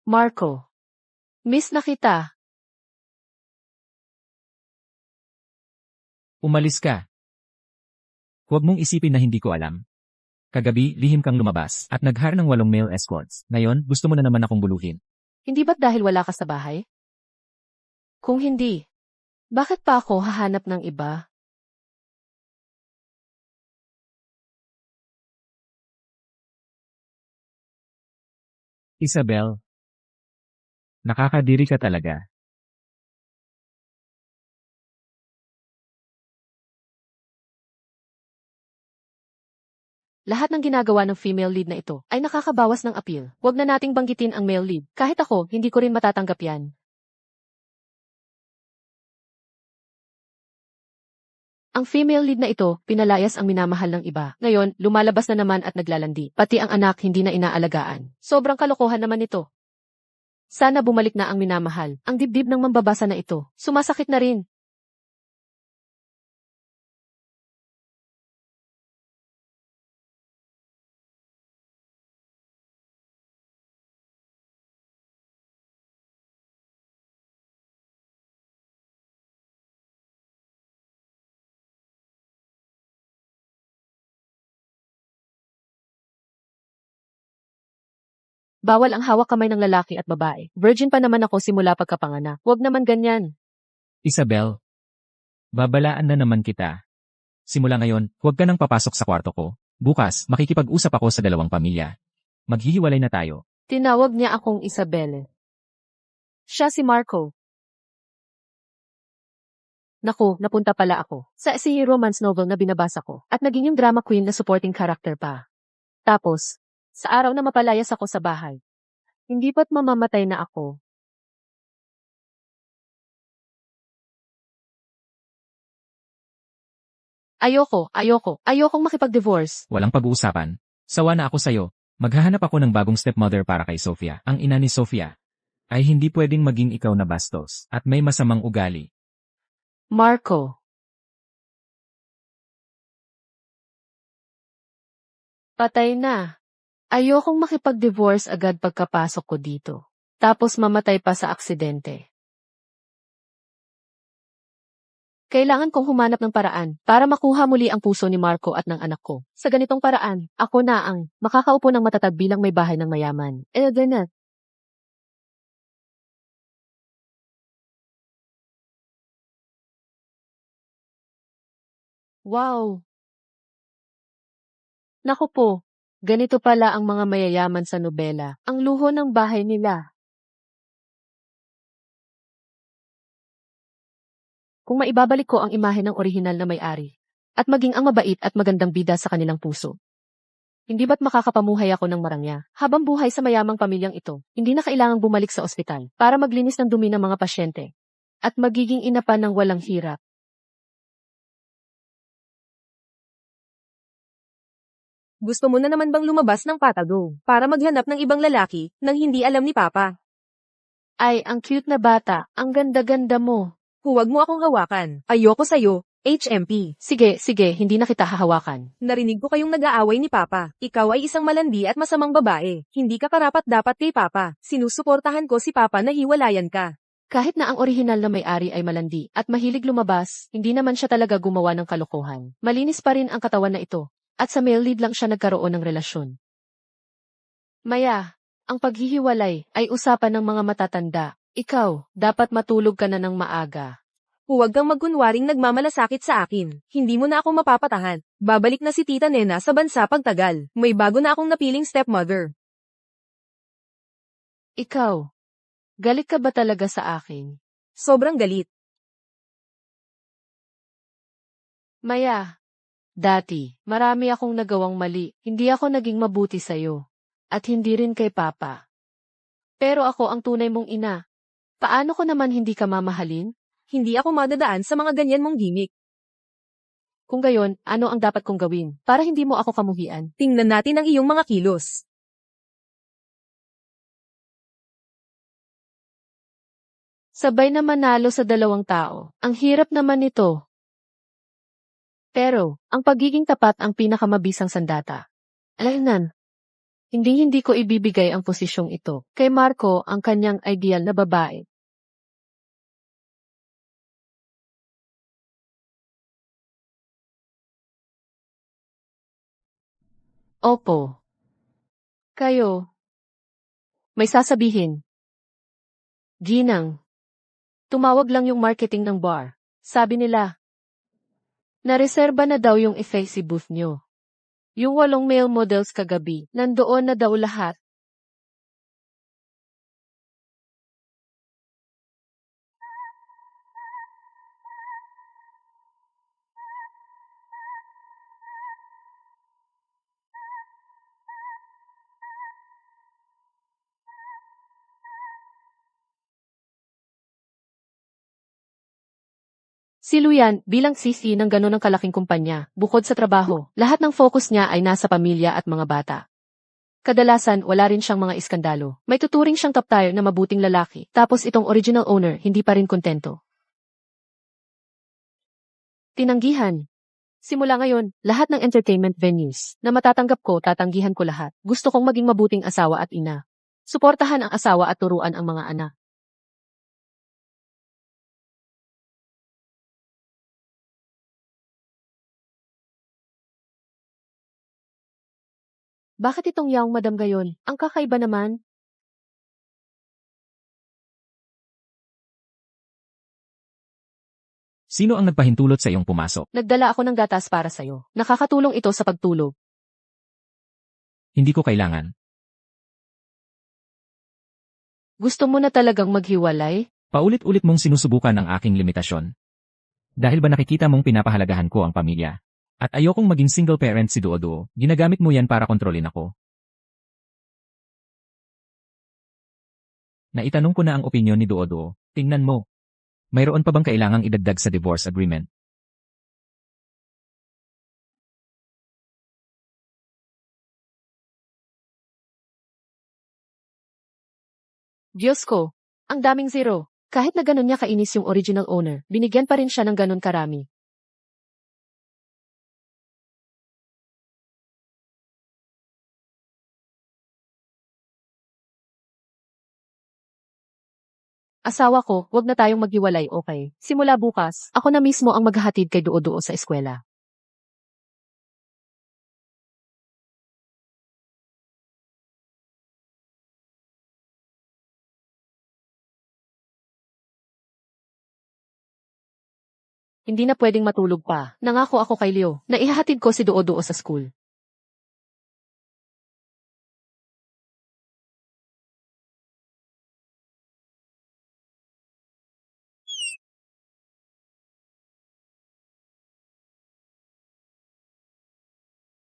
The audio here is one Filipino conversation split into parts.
Marco, miss na kita. Umalis ka. Huwag mong isipin na hindi ko alam. Kagabi, lihim kang lumabas at nag-hire ng 8 male escorts. Ngayon, gusto mo na naman akong buluhin. Hindi ba't dahil wala ka sa bahay? Kung hindi, bakit pa ako hahanap ng iba? Isabel, nakakadiri ka talaga. Lahat ng ginagawa ng female lead na ito ay nakakabawas ng appeal. Huwag na nating banggitin ang male lead. Kahit ako, hindi ko rin matatanggap yan. Ang female lead na ito, pinalayas ang minamahal ng iba. Ngayon, lumalabas na naman at naglalandi. Pati ang anak hindi na inaalagaan. Sobrang kalokohan naman ito. Sana bumalik na ang minamahal. Ang dibdib ng mambabasa na ito. Sumasakit na rin. Bawal ang hawak kamay ng lalaki at babae. Virgin pa naman ako simula pagkapanganak. Huwag naman ganyan. Isabel, babalaan na naman kita. Simula ngayon, huwag ka nang papasok sa kwarto ko. Bukas, makikipag-usap ako sa dalawang pamilya. Maghihiwalay na tayo. Tinawag niya akong Isabel. Siya si Marco. Naku, napunta pala ako sa romance novel na binabasa ko at naging yung drama queen na supporting character pa. Tapos, sa araw na mapalayas ako sa bahay, hindi ba't mamamatay na ako? Ayokong makipag-divorce. Walang pag-uusapan. Sawa na ako sa'yo. Maghahanap ako ng bagong stepmother para kay Sofia. Ang ina ni Sofia ay hindi pwedeng maging ikaw na bastos at may masamang ugali. Marco. Patay na. Ayokong makipag-divorce agad pagkapasok ko dito. Tapos mamatay pa sa aksidente. Kailangan kong humanap ng paraan para makuha muli ang puso ni Marco at ng anak ko. Sa ganitong paraan, ako na ang makakaupo ng matatag bilang may bahay ng mayaman. Then, wow! Naku po, ganito pala ang mga mayayaman sa nobela. Ang luho ng bahay nila. Kung maibabalik ko ang imahe ng orihinal na may-ari, at maging ang mabait at magandang bida sa kanilang puso. Hindi ba't makakapamuhay ako ng marangya habang buhay sa mayamang pamilyang ito? Hindi na kailangang bumalik sa ospital para maglinis ng dumi ng mga pasyente. At magiging ina pa ng walang hirap. Gusto mo na naman bang lumabas ng patago para maghanap ng ibang lalaki nang hindi alam ni Papa? Ay, ang cute na bata. Ang ganda-ganda mo. Huwag mo akong hawakan. Ayoko sa'yo, HMP. Sige, hindi na kita hahawakan. Narinig ko kayong nag-aaway ni Papa. Ikaw ay isang malandi at masamang babae. Hindi ka karapat-dapat kay Papa. Sinusuportahan ko si Papa na hiwalayan ka. Kahit na ang orihinal na may-ari ay malandi at mahilig lumabas, hindi naman siya talaga gumawa ng kalokohan. Malinis pa rin ang katawan na ito. At sa male lead lang siya nagkaroon ng relasyon. Maya, ang paghihiwalay ay usapan ng mga matatanda. Ikaw, dapat matulog ka na ng maaga. Huwag kang magkunwaring nagmamalasakit sa akin. Hindi mo na ako mapapatahan. Babalik na si Tita Nena sa bansa pagtagal. May bago na akong napiling stepmother. Ikaw, galit ka ba talaga sa akin? Sobrang galit. Maya, dati, marami akong nagawang mali. Hindi ako naging mabuti sa'yo. At hindi rin kay Papa. Pero ako ang tunay mong ina. Paano ko naman hindi ka mamahalin? Hindi ako madadaan sa mga ganyan mong gimmick. Kung gayon, ano ang dapat kong gawin para hindi mo ako kamuhian? Tingnan natin ang iyong mga kilos. Sabay na manalo sa dalawang tao. Ang hirap naman nito. Pero, ang pagiging tapat ang pinakamabisang sandata. Alaynan. Hindi ko ibibigay ang posisyong ito. Kay Marco ang kanyang ideal na babae. Opo. Kayo. May sasabihin. Ginang. Tumawag lang yung marketing ng bar. Sabi nila. Nareserba na daw yung FAC booth nyo. Yung 8 male models kagabi, nandoon na daw lahat. Si Luyan, bilang CC ng ganun ng kalaking kumpanya, bukod sa trabaho, lahat ng focus niya ay nasa pamilya at mga bata. Kadalasan, wala rin siyang mga iskandalo. May tuturing siyang top tier na mabuting lalaki, tapos itong original owner hindi pa rin kontento. Tinanggihan. Simula ngayon, lahat ng entertainment venues na matatanggap ko, tatanggihan ko lahat. Gusto kong maging mabuting asawa at ina. Suportahan ang asawa at turuan ang mga anak. Bakit itong yaong madam gayon? Ang kakaiba naman. Sino ang nagpahintulot sa iyong pumasok? Nagdala ako ng gatas para sa'yo. Nakakatulong ito sa pagtulog. Hindi ko kailangan. Gusto mo na talagang maghiwalay? Paulit-ulit mong sinusubukan ang aking limitasyon. Dahil ba nakikita mong pinapahalagahan ko ang pamilya? At ayokong maging single parent si Duo-Duo, ginagamit mo yan para kontrolin ako. Naitanong ko na ang opinyon ni Duo-Duo. Tingnan mo. Mayroon pa bang kailangang idagdag sa divorce agreement? Diyos ko, ang daming zero. Kahit na ganun niya kainis yung original owner, binigyan pa rin siya ng ganun karami. Asawa ko, wag na tayong maghiwalay, okay? Simula bukas, ako na mismo ang maghahatid kay Duo-Duo sa eskwela. Hindi na pwedeng matulog pa. Nangako ako kay Leo na ihahatid ko si Duo-Duo sa school.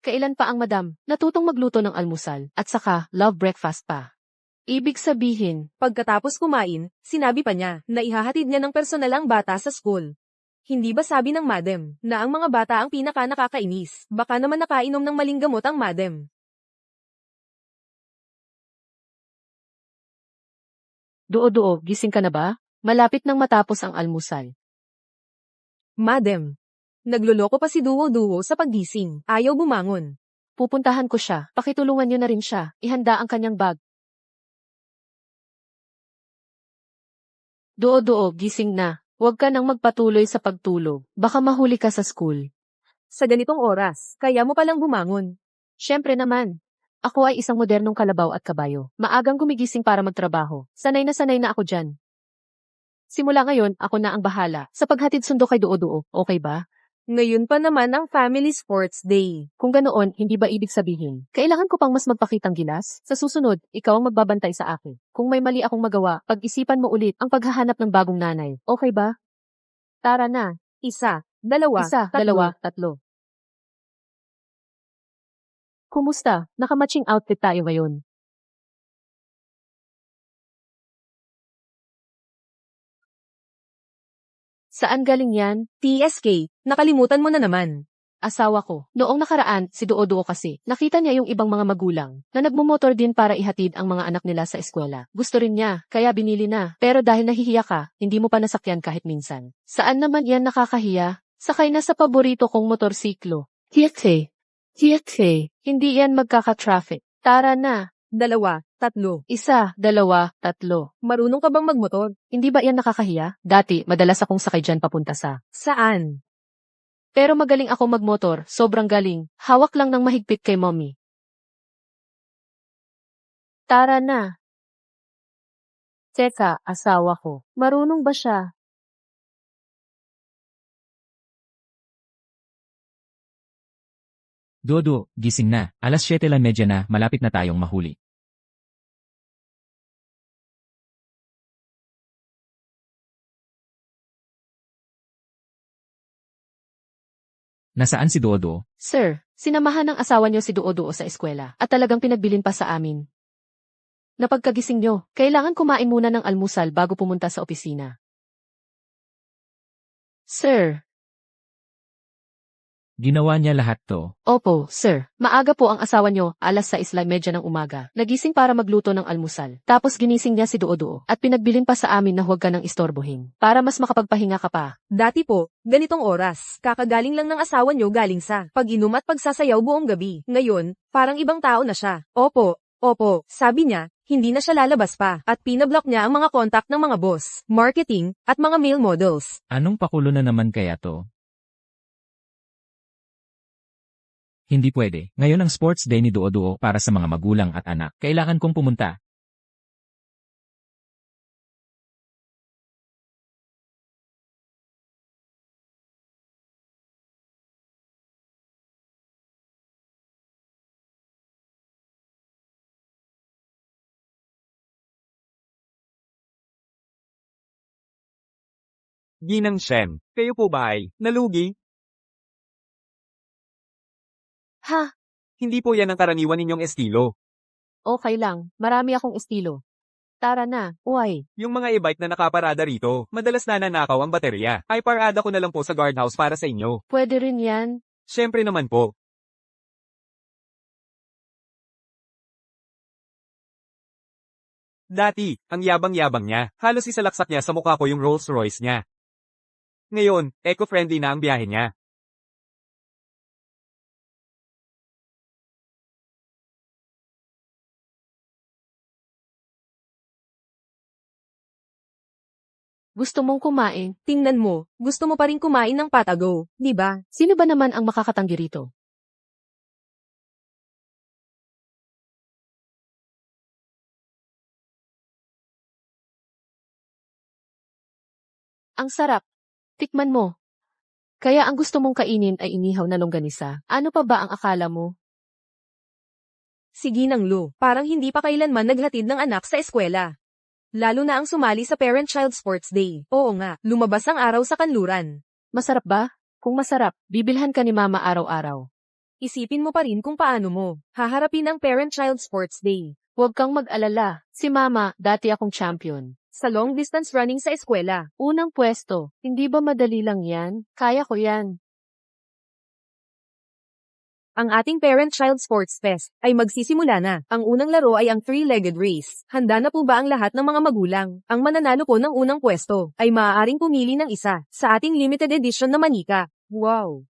Kailan pa ang madam? Natutong magluto ng almusal at saka love breakfast pa. Ibig sabihin, Pagkatapos kumain, sinabi pa niya na ihahatid niya ng personal ang bata sa school. Hindi ba sabi ng madam na ang mga bata ang pinaka nakakainis? Baka naman nakainom ng maling gamot ang madam. Duo-Duo, gising ka na ba? Malapit nang matapos ang almusal. Madam. Nagluloko pa si Duo-Duo sa paggising. Ayaw bumangon. Pupuntahan ko siya. Pakitulungan niyo na rin siya. Ihanda ang kanyang bag. Duo-Duo, gising na. Huwag ka nang magpatuloy sa pagtulog. Baka mahuli ka sa school. Sa ganitong oras, kaya mo palang bumangon. Siyempre naman. Ako ay isang modernong kalabaw at kabayo. Maagang gumigising para magtrabaho. Sanay na ako dyan. Simula ngayon, ako na ang bahala sa paghatid sundo kay Duo-Duo. Okay ba? Ngayon pa naman ang Family Sports Day. Kung ganoon, hindi ba ibig sabihin, kailangan ko pang mas magpakitang gilas? Sa susunod, ikaw ang magbabantay sa akin. Kung may mali akong magawa, pag-isipan mo ulit ang paghahanap ng bagong nanay. Okay ba? Tara na. Isa, dalawa, Tatlo. Kumusta? Nakamatching outfit tayo ngayon. Saan galing yan? TSK, nakalimutan mo na naman. Asawa ko. Noong nakaraan, si Duo-Duo kasi, nakita niya yung ibang mga magulang na nagmumotor din para ihatid ang mga anak nila sa eskwela. Gusto rin niya, kaya binili na. Pero dahil nahihiya ka, hindi mo pa nasakyan kahit minsan. Saan naman yan nakakahiya? Sakay na sa paborito kong motorsiklo. Hiyatsay. Hindi yan magkaka-traffic. Tara na. 2, 3. 1, 2, 3. Marunong ka bang magmotor? Hindi ba yan nakakahiya? Dati, madalas akong sakay dyan papunta sa. Saan? Pero magaling ako magmotor, sobrang galing. Hawak lang ng mahigpit kay mommy. Tara na. Teka, asawa ko. Marunong ba siya? Dodo, gising na. Alas 7:30 na, malapit na tayong mahuli. Nasaan si Dodo? Sir, sinamahan ng asawa niyo si Duo-Duo sa eskwela at talagang pinagbilin pa sa amin. Napagkagising niyo, kailangan kumain muna ng almusal bago pumunta sa opisina. Sir, Ginawa niya lahat to. opo, sir. Maaga po ang asawa niyo, alas 6:30 ng umaga. Nagising para magluto ng almusal. Tapos ginising niya si Duo-Duo at pinagbilin pa sa amin na huwag ka nang istorbohin. Para mas makapagpahinga ka pa. Dati po, ganitong oras. Kakagaling lang ng asawa nyo galing sa pag-inom at pagsasayaw buong gabi. Ngayon, parang ibang tao na siya. Opo, sabi niya, hindi na siya lalabas pa. At pinablock niya ang mga contact ng mga boss, marketing, at mga male models. Anong pakulo na naman kaya to? Hindi pwede. Ngayon ang sports day ni Duo-Duo para sa mga magulang at anak. Kailangan kong pumunta. Ginang Shem, kayo po ba ay nalugi? Ha, Hindi po yan ang karaniwan ninyong estilo. okay lang. Marami akong estilo. Tara na, uy. Yung mga e-bike na nakaparada rito, madalas nananakaw ang baterya. Ay parada ko na lang po sa guardhouse para sa inyo. Pwede rin yan. Siyempre naman po. Dati, ang yabang-yabang niya. Halos isalaksak niya sa mukha ko yung Rolls Royce niya. Ngayon, eco-friendly na ang biyahe niya. Gusto mong kumain? Tingnan mo, gusto mo pa rin kumain ng patago, di ba? Sino ba naman ang makakatanggi rito? Ang sarap. Tikman mo. Kaya ang gusto mong kainin ay inihaw na longganisa. Ano pa ba ang akala mo? Sige nang Lu, parang hindi pa kailanman naghatid ng anak sa eskwela. Lalo na ang sumali sa Parent-Child Sports Day. Oo nga, lumabas ang araw sa kanluran. Masarap ba? Kung masarap, bibilhan ka ni mama araw-araw. Isipin mo pa rin kung paano mo haharapin ang Parent-Child Sports Day. Huwag kang mag-alala. Si mama, dati akong champion. Sa long distance running sa eskwela. Unang pwesto. Hindi ba madali lang yan? Kaya ko yan. Ang ating Parent-Child Sports Fest ay magsisimula na. Ang unang laro ay ang three-legged race. Handa na po ba ang lahat ng mga magulang? Ang mananalo po ng unang pwesto ay maaaring pumili ng isa sa ating limited edition na manika. Wow!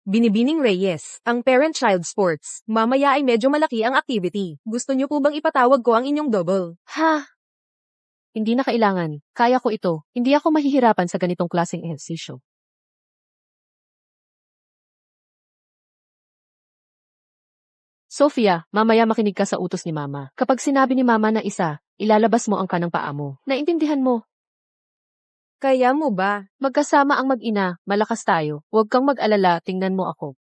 Binibining Reyes, ang Parent-Child Sports. Mamaya ay medyo malaki ang activity. Gusto niyo po bang ipatawag ko ang inyong double? Ha? Hindi na kailangan. Kaya ko ito. Hindi ako mahihirapan sa ganitong klaseng ehersisyo. Sophia, mamaya makinig ka sa utos ni Mama. Kapag sinabi ni Mama na isa, ilalabas mo ang kanang paa mo. Naintindihan mo? Kaya mo ba? Magkasama ang mag-ina, malakas tayo. Huwag kang mag-alala, tingnan mo ako.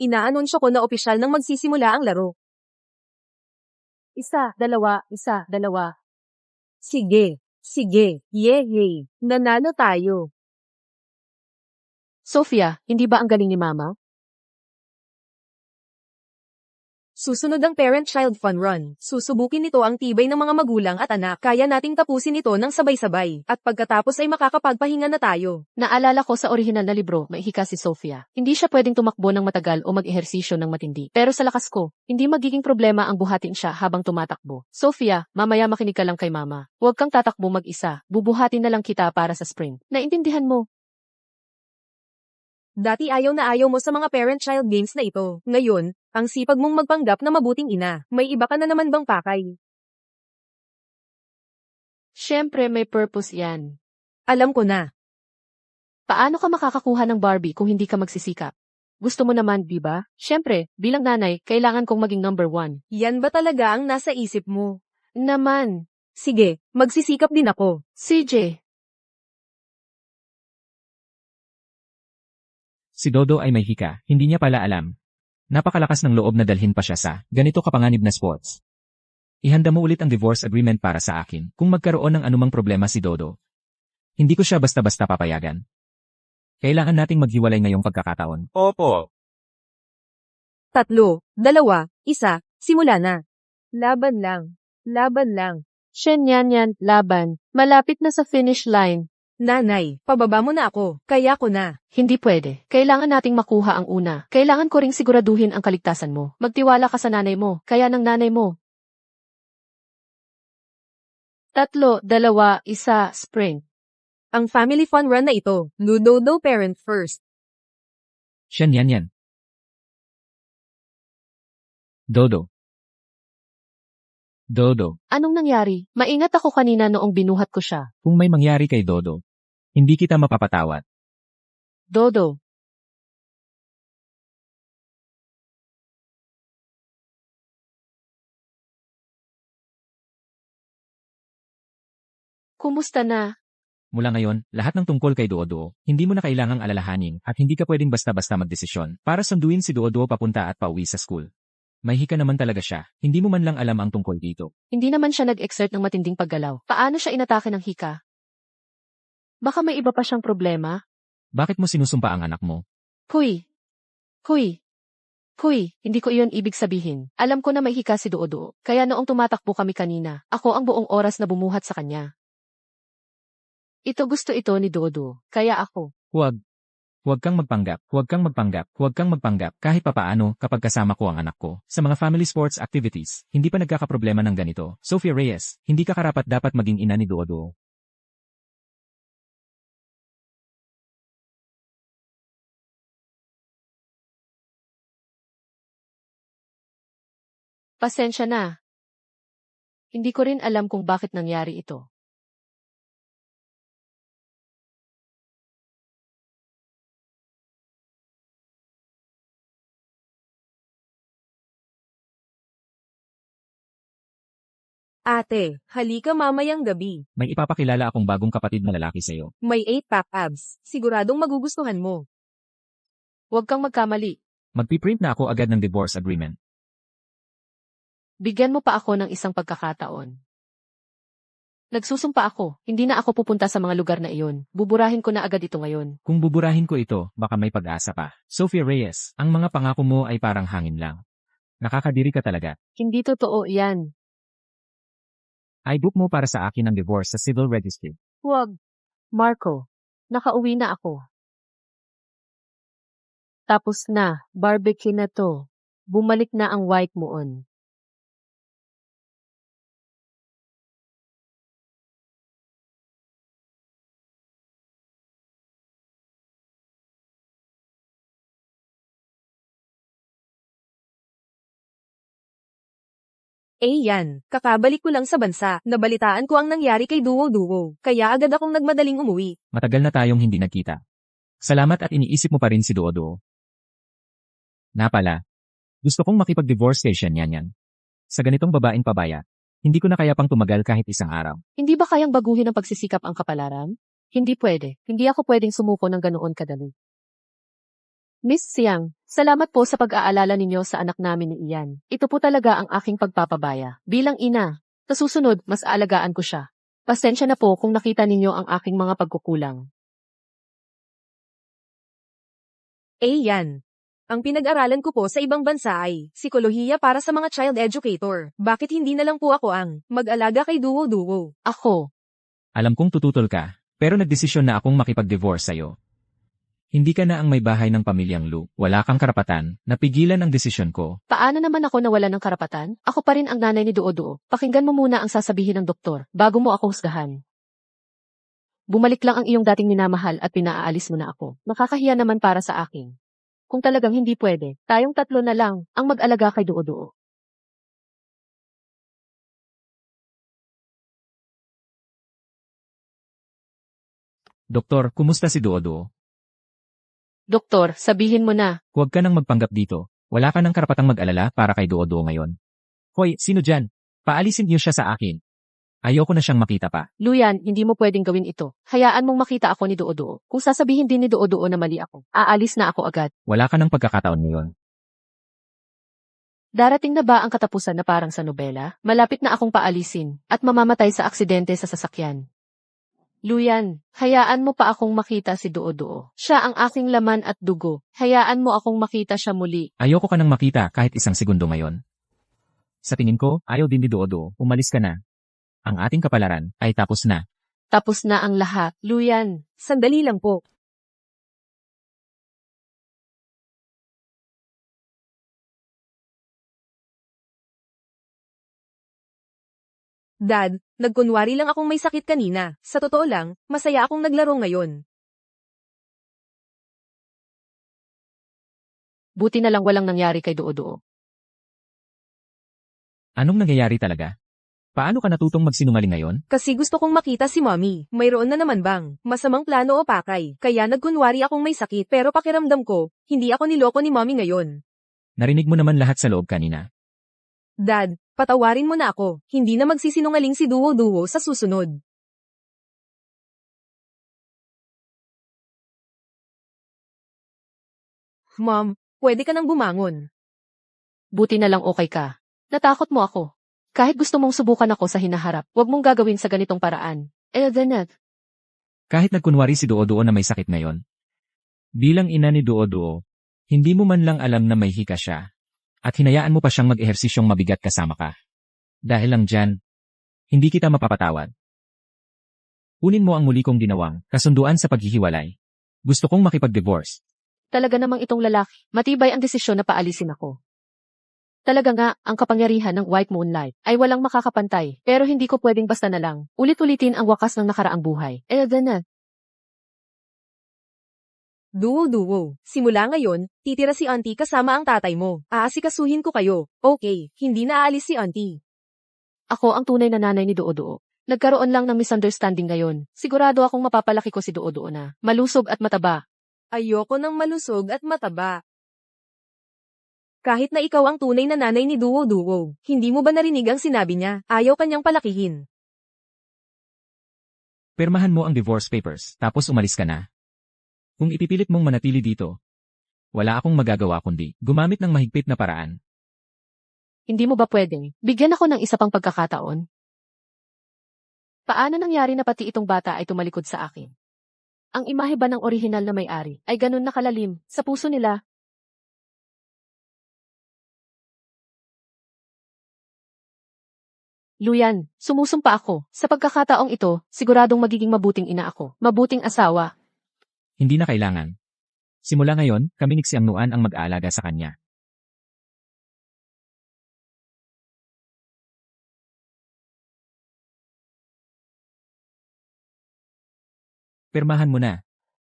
Inaanunsyo ko na opisyal nang magsisimula ang laro. 1, 2, 1, 2. Sige, yay, nanalo tayo. Sophia, hindi ba ang galing ni Mama? Susunod ang Parent-Child Fun Run. Susubukin nito ang tibay ng mga magulang at anak. Kaya nating tapusin ito ng sabay-sabay. At pagkatapos ay makakapagpahinga na tayo. Naalala ko sa orihinal na libro, maihika si Sophia. Hindi siya pwedeng tumakbo ng matagal o mag-ehersisyo ng matindi. Pero sa lakas ko, hindi magiging problema ang buhatin siya habang tumatakbo. Sophia, mamaya makinig ka lang kay Mama. Huwag kang tatakbo mag-isa. Bubuhatin na lang kita para sa sprint. Naintindihan mo? Dati ayaw na ayaw mo sa mga parent-child games na ito. Ngayon, ang sipag mong magpanggap na mabuting ina. May iba ka na naman bang pakay? Siyempre may purpose yan. Alam ko na. Paano ka makakakuha ng Barbie kung hindi ka magsisikap? Gusto mo naman, di ba? Siyempre, bilang nanay, kailangan kong maging number 1. Yan ba talaga ang nasa isip mo? Naman, Sige, magsisikap din ako. CJ, Si Dodo ay may hika, hindi niya pala alam. Napakalakas ng loob na dalhin pa siya sa ganito kapanganib na sports. Ihanda mo ulit ang divorce agreement para sa akin kung magkaroon ng anumang problema si Dodo. Hindi ko siya basta-basta papayagan. Kailangan nating maghiwalay ngayong pagkakataon. Opo. 3, 2, 1, simula na. Laban lang. Laban lang. Shen yan, laban. Malapit na sa finish line. Nanay, pababa mo na ako. Kaya ko na. Hindi pwede. Kailangan nating makuha ang una. Kailangan ko ring siguraduhin ang kaligtasan mo. Magtiwala ka sa nanay mo, kaya ng nanay mo. 3, 2, 1, sprint. Ang family fun run na ito. Ludo parent first. Siyan yan. Dodo. Dodo, Anong nangyari? Maingat ako kanina noong binuhat ko siya. kung may mangyari kay Dodo, hindi kita mapapatawad. Dodo. Kumusta na? Mula ngayon, lahat ng tungkol kay Dodo, hindi mo na kailangang alalahanin at hindi ka pwedeng basta-basta magdesisyon para sunduin si Dodo papunta at pauwi sa school. May hika naman talaga siya, hindi mo man lang alam ang tungkol dito. Hindi naman siya nag-exert ng matinding paggalaw. Paano siya inatake ng hika? Baka may iba pa siyang problema? Bakit mo sinusumpa ang anak mo? Huy! Hindi ko iyon ibig sabihin. Alam ko na may hika si Dodo, kaya noong tumatakbo kami kanina, ako ang buong oras na bumuhat sa kanya. Gusto ito ni Dodo, kaya ako. Huwag. Huwag kang magpanggap, kahit papaano kapag kasama ko ang anak ko. Sa mga family sports activities, hindi pa nagkakaproblema ng ganito. Sophia Reyes, hindi ka karapat dapat maging ina ni Dodo. Pasensya na. Hindi ko rin alam kung bakit nangyari ito. Ate, halika mamayang gabi. May ipapakilala akong bagong kapatid na lalaki sa'yo. May 8-pack abs. Siguradong magugustuhan mo. Huwag kang magkamali. Magpiprint na ako agad ng divorce agreement. Bigyan mo pa ako ng isang pagkakataon. Nagsusumpa ako, hindi na ako pupunta sa mga lugar na iyon. Buburahin ko na agad ito ngayon. Kung buburahin ko ito, baka may pag-asa pa. Sophia Reyes, ang mga pangako mo ay parang hangin lang. Nakakadiri ka talaga. Hindi totoo yan. I-book mo para sa akin ang divorce sa civil registry. Huwag. Marco, nakauwi na ako. Tapos na, barbecue na to. Bumalik na ang wife mo on. Yan. Kakabalik ko lang sa bansa. Nabalitaan ko ang nangyari kay Duo. Kaya agad akong nagmadaling umuwi. Matagal na tayong hindi nagkita. Salamat at iniisip mo pa rin si Dodo. Napala. Gusto kong makipag-divorce kay Shen Yan. Sa ganitong babaeng pabaya, hindi ko na kaya pang tumagal kahit isang araw. Hindi ba kayang baguhin ng pagsisikap ang kapalaran? Hindi pwede. Hindi ako pwedeng sumuko ng ganoon kadali. Miss Siang, salamat po sa pag-aalala ninyo sa anak namin ni Ian. Ito po talaga ang aking pagpapabaya. Bilang ina, sa susunod, mas aalagaan ko siya. Pasensya na po kung nakita ninyo ang aking mga pagkukulang. Yan. Ang pinag-aralan ko po sa ibang bansa ay psikolohiya para sa mga child educator. Bakit hindi na lang po ako ang mag-alaga kay Duo? Ako, Alam kong tututol ka, pero nagdesisyon na akong makipag-divorce sa'yo. Hindi ka na ang may bahay ng pamilyang Lu. Wala kang karapatan, napigilan ang desisyon ko. paano naman ako nawala ng karapatan? Ako pa rin ang nanay ni Duo. Pakinggan mo muna ang sasabihin ng doktor, bago mo ako husgahan. Bumalik lang ang iyong dating minamahal at pinaalis mo na ako. Nakakahiya naman para sa akin. Kung talagang hindi pwede, tayong tatlo na lang ang mag-alaga kay Duo-Duo. Doktor, kumusta si Duo-Duo? Doktor, sabihin mo na. Huwag ka nang magpanggap dito. Wala ka nang karapatang mag-alala para kay Duo-Duo ngayon. Hoy, sino dyan? Paalisin niyo siya sa akin. Ayoko na siyang makita pa. Luyan, hindi mo pwedeng gawin ito. Hayaan mong makita ako ni Duo-Duo. Kung sasabihin din ni Duo-Duo na mali ako, aalis na ako agad. Wala ka ng pagkakataon ngayon. Darating na ba ang katapusan na parang sa nobela? Malapit na akong paalisin at mamamatay sa aksidente sa sasakyan. Luyan, hayaan mo pa akong makita si Duo-Duo. Siya ang aking laman at dugo. Hayaan mo akong makita siya muli. Ayoko ka nang makita kahit isang segundo ngayon. Sa tingin ko, ayaw din ni Duo-Duo. Umalis ka na. Ang ating kapalaran ay tapos na. Tapos na ang lahat. Luyan, Sandali lang po. Dad, nagkunwari lang akong may sakit kanina. Sa totoo lang, masaya akong naglaro ngayon. buti na lang walang nangyari kay Duo-Duo. Anong nangyayari talaga? Paano ka natutong magsinungaling ngayon? Kasi gusto kong makita si Mommy. Mayroon na naman bang masamang plano o pakay? Kaya nagkunwari akong may sakit pero pakiramdam ko, hindi ako niloko ni Mommy ngayon. Narinig mo naman lahat sa loob kanina. Dad, patawarin mo na ako. Hindi na magsisinungaling si Duo-Duo sa susunod. Mom, pwede ka nang bumangon. Buti na lang okay ka. Natakot mo ako. Kahit gusto mong subukan ako sa hinaharap, huwag mong gagawin sa ganitong paraan. Eldenet, Kahit nagkunwari si Duo-Duo na may sakit ngayon. Bilang ina ni Duo-Duo, hindi mo man lang alam na may hika siya. At hinayaan mo pa siyang mag-ehersisyong mabigat kasama ka. Dahil lang dyan, hindi kita mapapatawad. Kunin mo ang muli kong ginawang kasunduan sa paghihiwalay. Gusto kong makipag-divorce. talaga namang itong lalaki. Matibay ang desisyon na paalisin ako. Talaga nga, ang kapangyarihan ng White Moonlight ay walang makakapantay, pero hindi ko pwedeng basta na lang. Ulit-ulitin ang wakas ng nakaraang buhay. Eldenet, Duo-Duo, simula ngayon, titira si Auntie kasama ang tatay mo. Aasikasuhin ko kayo. Okay, hindi na aalis si Auntie. ako ang tunay na nanay ni Duo-Duo. Nagkaroon lang ng misunderstanding ngayon. Sigurado akong mapapalaki ko si Duo-Duo na malusog at mataba. Ayoko ng malusog at mataba. Kahit na ikaw ang tunay na nanay ni Duo-Duo, hindi mo ba narinig ang sinabi niya? Ayaw kanyang palakihin. Pirmahan mo ang divorce papers, tapos umalis ka na. Kung ipipilit mong manatili dito, wala akong magagawa kundi gumamit ng mahigpit na paraan. Hindi mo ba pwedeng bigyan ako ng isa pang pagkakataon? Paano nangyari na pati itong bata ay tumalikod sa akin? Ang imahe ba ng orihinal na may-ari ay ganun nakalalim sa puso nila? Luyan, sumusumpa ako. Sa pagkakataong ito, siguradong magiging mabuting ina ako. Mabuting asawa. Hindi na kailangan. Simula ngayon, kami ni Xiang Nuan ang mag-aalaga sa kanya. Pirmahan mo na.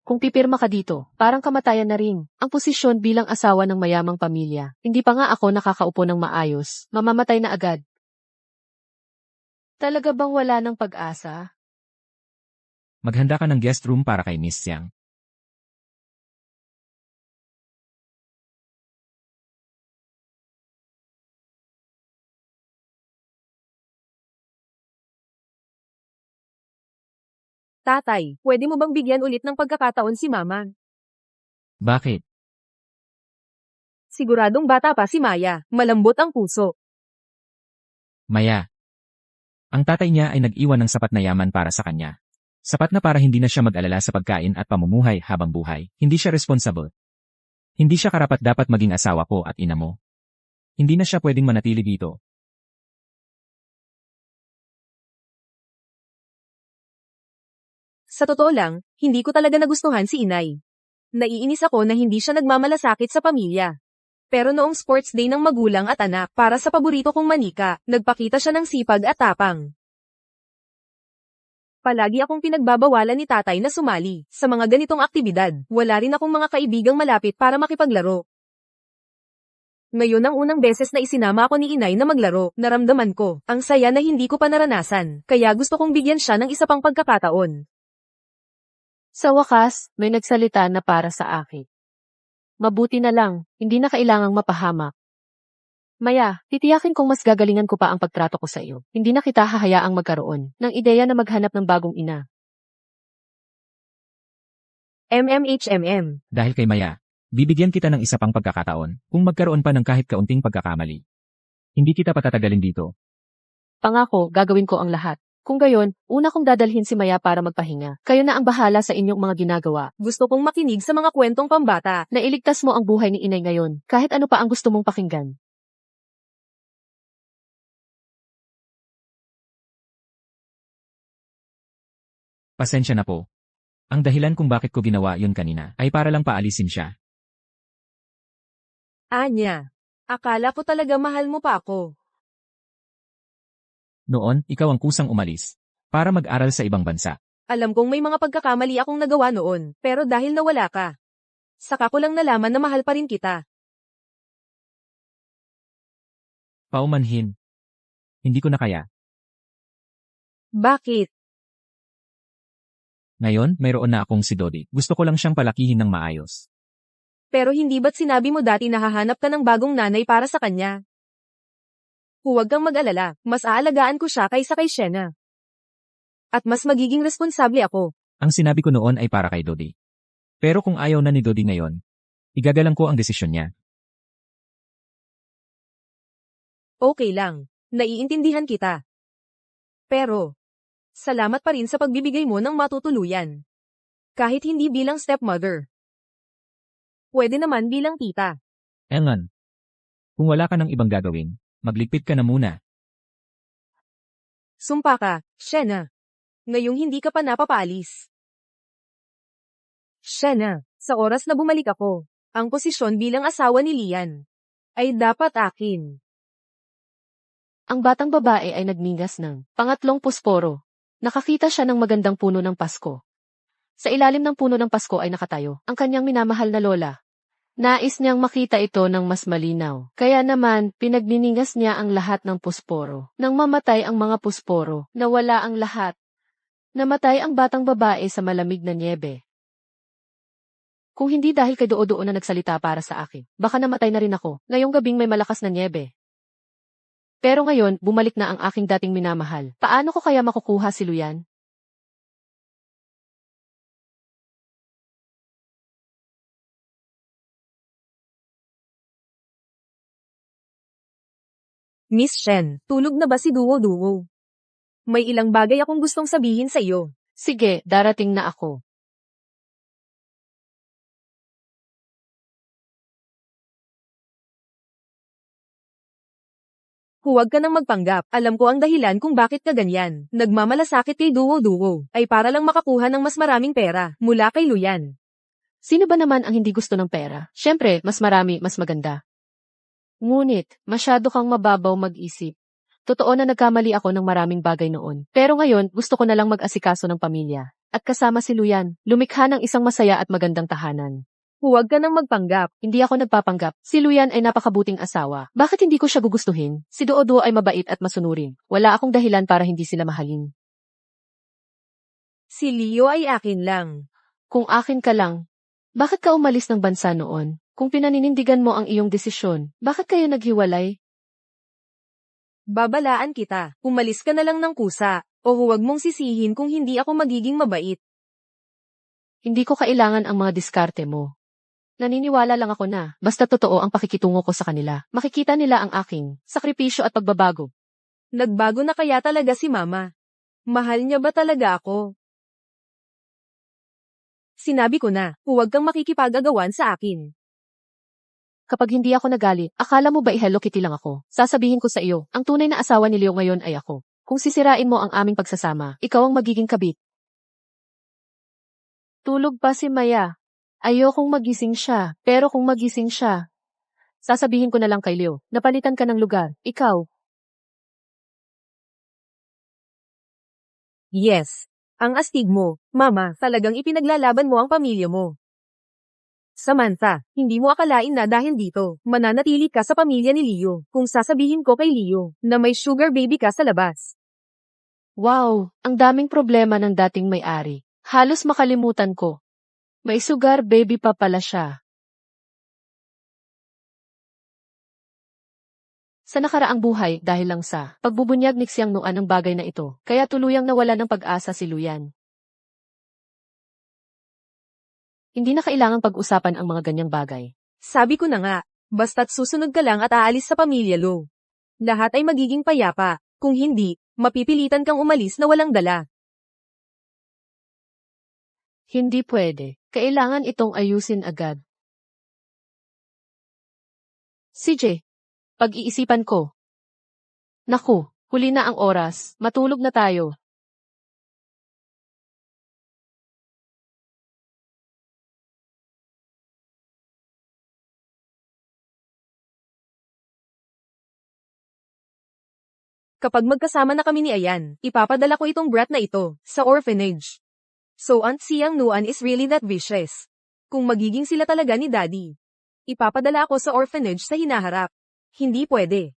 Kung pipirma ka dito, parang kamatayan na rin. Ang posisyon bilang asawa ng mayamang pamilya. Hindi pa nga ako nakakaupo ng maayos. Mamamatay na agad. Talaga bang wala ng pag-asa? Maghanda ka ng guest room para kay Miss Xiang. Tatay, pwede mo bang bigyan ulit ng pagkakataon si Mama? Bakit? Siguradong bata pa si Maya, malambot ang puso. Maya. Ang tatay niya ay nag-iwan ng sapat na yaman para sa kanya. Sapat na para hindi na siya mag-alala sa pagkain at pamumuhay habang buhay. Hindi siya responsible. Hindi siya karapat-dapat maging asawa ko at ina mo. Hindi na siya pwedeng manatili dito. Sa totoo lang, hindi ko talaga nagustuhan si Inay. Naiinis ako na hindi siya nagmamalasakit sa pamilya. Pero noong sports day ng magulang at anak para sa paborito kong manika, nagpakita siya ng sipag at tapang. Palagi akong pinagbabawalan ni tatay na sumali sa mga ganitong aktibidad. Wala rin akong mga kaibigang malapit para makipaglaro. Ngayon ang unang beses na isinama ako ni inay na maglaro, naramdaman ko, ang saya na hindi ko pa naranasan, kaya gusto kong bigyan siya ng isa pang pagkakataon. Sa wakas, may nagsalita na para sa akin. Mabuti na lang, hindi na kailangang mapahamak. Maya, titiyakin kong mas gagalingan ko pa ang pagtrato ko sa iyo. Hindi na kita hahayaang magkaroon ng ideya na maghanap ng bagong ina. MMHMM. Dahil kay Maya, bibigyan kita ng isa pang pagkakataon kung magkaroon pa ng kahit kaunting pagkakamali. Hindi kita patatagalin dito. Pangako, gagawin ko ang lahat. Kung gayon, una kong dadalhin si Maya para magpahinga. Kayo na ang bahala sa inyong mga ginagawa. Gusto kong makinig sa mga kwentong pambata. Nailigtas mo ang buhay ni inay ngayon, kahit ano pa ang gusto mong pakinggan. Pasensya na po. Ang dahilan kung bakit ko ginawa yun kanina ay para lang paalisin siya. Anya, akala ko talaga mahal mo pa ako. Noon, ikaw ang kusang umalis para mag-aral sa ibang bansa. Alam kong may mga pagkakamali akong nagawa noon, pero dahil nawala ka, saka ko lang nalaman na mahal pa rin kita. Paumanhin. Hindi ko na kaya. Bakit? Ngayon, mayroon na akong si Dodi. Gusto ko lang siyang palakihin ng maayos. Pero hindi ba't sinabi mo dati na hahanap ka ng bagong nanay para sa kanya? Huwag kang mag-alala, mas aalagaan ko siya kaysa kay Shena. At mas magiging responsable ako. Ang sinabi ko noon ay para kay Dodi. Pero kung ayaw na ni Dodi ngayon, igagalang ko ang desisyon niya. Okay lang, naiintindihan kita. Pero, salamat pa rin sa pagbibigay mo ng matutuluyan. Kahit hindi bilang stepmother. Pwede naman bilang tita. Engan, kung wala ka ng ibang gagawin, magligpit ka na muna. Sumpa ka, Shena. Ngayong hindi ka pa napapaalis. Shena, sa oras na bumalik ako, ang posisyon bilang asawa ni Lian ay dapat akin. Ang batang babae ay nagningas ng pangatlong pusporo. Nakakita siya ng magandang puno ng Pasko. Sa ilalim ng puno ng Pasko ay nakatayo ang kanyang minamahal na lola. Nais niyang makita ito ng mas malinaw. Kaya naman, pinagniningas niya ang lahat ng pusporo. Nang mamatay ang mga pusporo, nawala ang lahat. Namatay ang batang babae sa malamig na nyebe. Kung hindi dahil kay Doo-Doo na nagsalita para sa akin, baka namatay na rin ako. Ngayong gabing may malakas na nyebe. Pero ngayon, bumalik na ang aking dating minamahal. Paano ko kaya makukuha si Luyan? Miss Shen, tulog na ba si Duo-Duo? May ilang bagay akong gustong sabihin sa iyo. Sige, darating na ako. Huwag ka nang magpanggap. Alam ko ang dahilan kung bakit ka ganyan. Nagmamalasakit kay Duo-Duo ay para lang makakuha ng mas maraming pera mula kay Luyan. Sino ba naman ang hindi gusto ng pera? Siyempre, mas marami, mas maganda. Ngunit, masyado kang mababaw mag-isip. Totoo na nagkamali ako ng maraming bagay noon. Pero ngayon, gusto ko na lang mag-asikaso ng pamilya. At kasama si Luyan, lumikha ng isang masaya at magandang tahanan. Huwag ka nang magpanggap. Hindi ako nagpapanggap. Si Luyan ay napakabuting asawa. Bakit hindi ko siya gugustuhin? Si Doo-Doo ay mabait at masunurin. Wala akong dahilan para hindi sila mahalin. Si Leo ay akin lang. Kung akin ka lang, bakit ka umalis ng bansa noon? Kung pinaninindigan mo ang iyong desisyon, bakit kayo naghiwalay? Babalaan kita. Umalis ka na lang ng kusa. O huwag mong sisihin kung hindi ako magiging mabait. Hindi ko kailangan ang mga diskarte mo. Naniniwala lang ako na, basta totoo ang pakikitungo ko sa kanila, makikita nila ang aking sakripisyo at pagbabago. Nagbago na kaya talaga si Mama? Mahal niya ba talaga ako? Sinabi ko na, huwag kang makikipag-agawan sa akin. Kapag hindi ako nagalit, akala mo ba Hello Kitty lang ako? Sasabihin ko sa iyo, ang tunay na asawa ni Leo ngayon ay ako. Kung sisirain mo ang aming pagsasama, ikaw ang magiging kabit. Tulog pa si Maya. Ayokong magising siya, pero kung magising siya, sasabihin ko na lang kay Leo, napalitan ka ng lugar, ikaw. Yes. Ang astig mo, Mama, talagang ipinaglalaban mo ang pamilya mo. Samantha, hindi mo akalain na dahil dito, mananatili ka sa pamilya ni Leo, kung sasabihin ko kay Leo, na may sugar baby ka sa labas. Wow, ang daming problema ng dating may-ari. Halos makalimutan ko. May sugar baby pa pala siya. Sa nakaraang buhay dahil lang sa pagbubunyag ni Xiang Nuan ang bagay na ito, kaya tuluyang nawala ng pag-asa si Luyan. Hindi na kailangang pag-usapan ang mga ganyang bagay. Sabi ko na nga, basta't susunod ka lang at aalis sa pamilya Lo. Lahat ay magiging payapa, kung hindi, mapipilitan kang umalis na walang dala. Hindi pwede. Kailangan itong ayusin agad. CJ, pag-iisipan ko. Naku, huli na ang oras. Matulog na tayo. Kapag magkasama na kami ni Ayan, ipapadala ko itong brat na ito, sa orphanage. So Aunt Siang Nuan is really that vicious. Kung magiging sila talaga ni Daddy. Ipapadala ako sa orphanage sa hinaharap. Hindi pwede.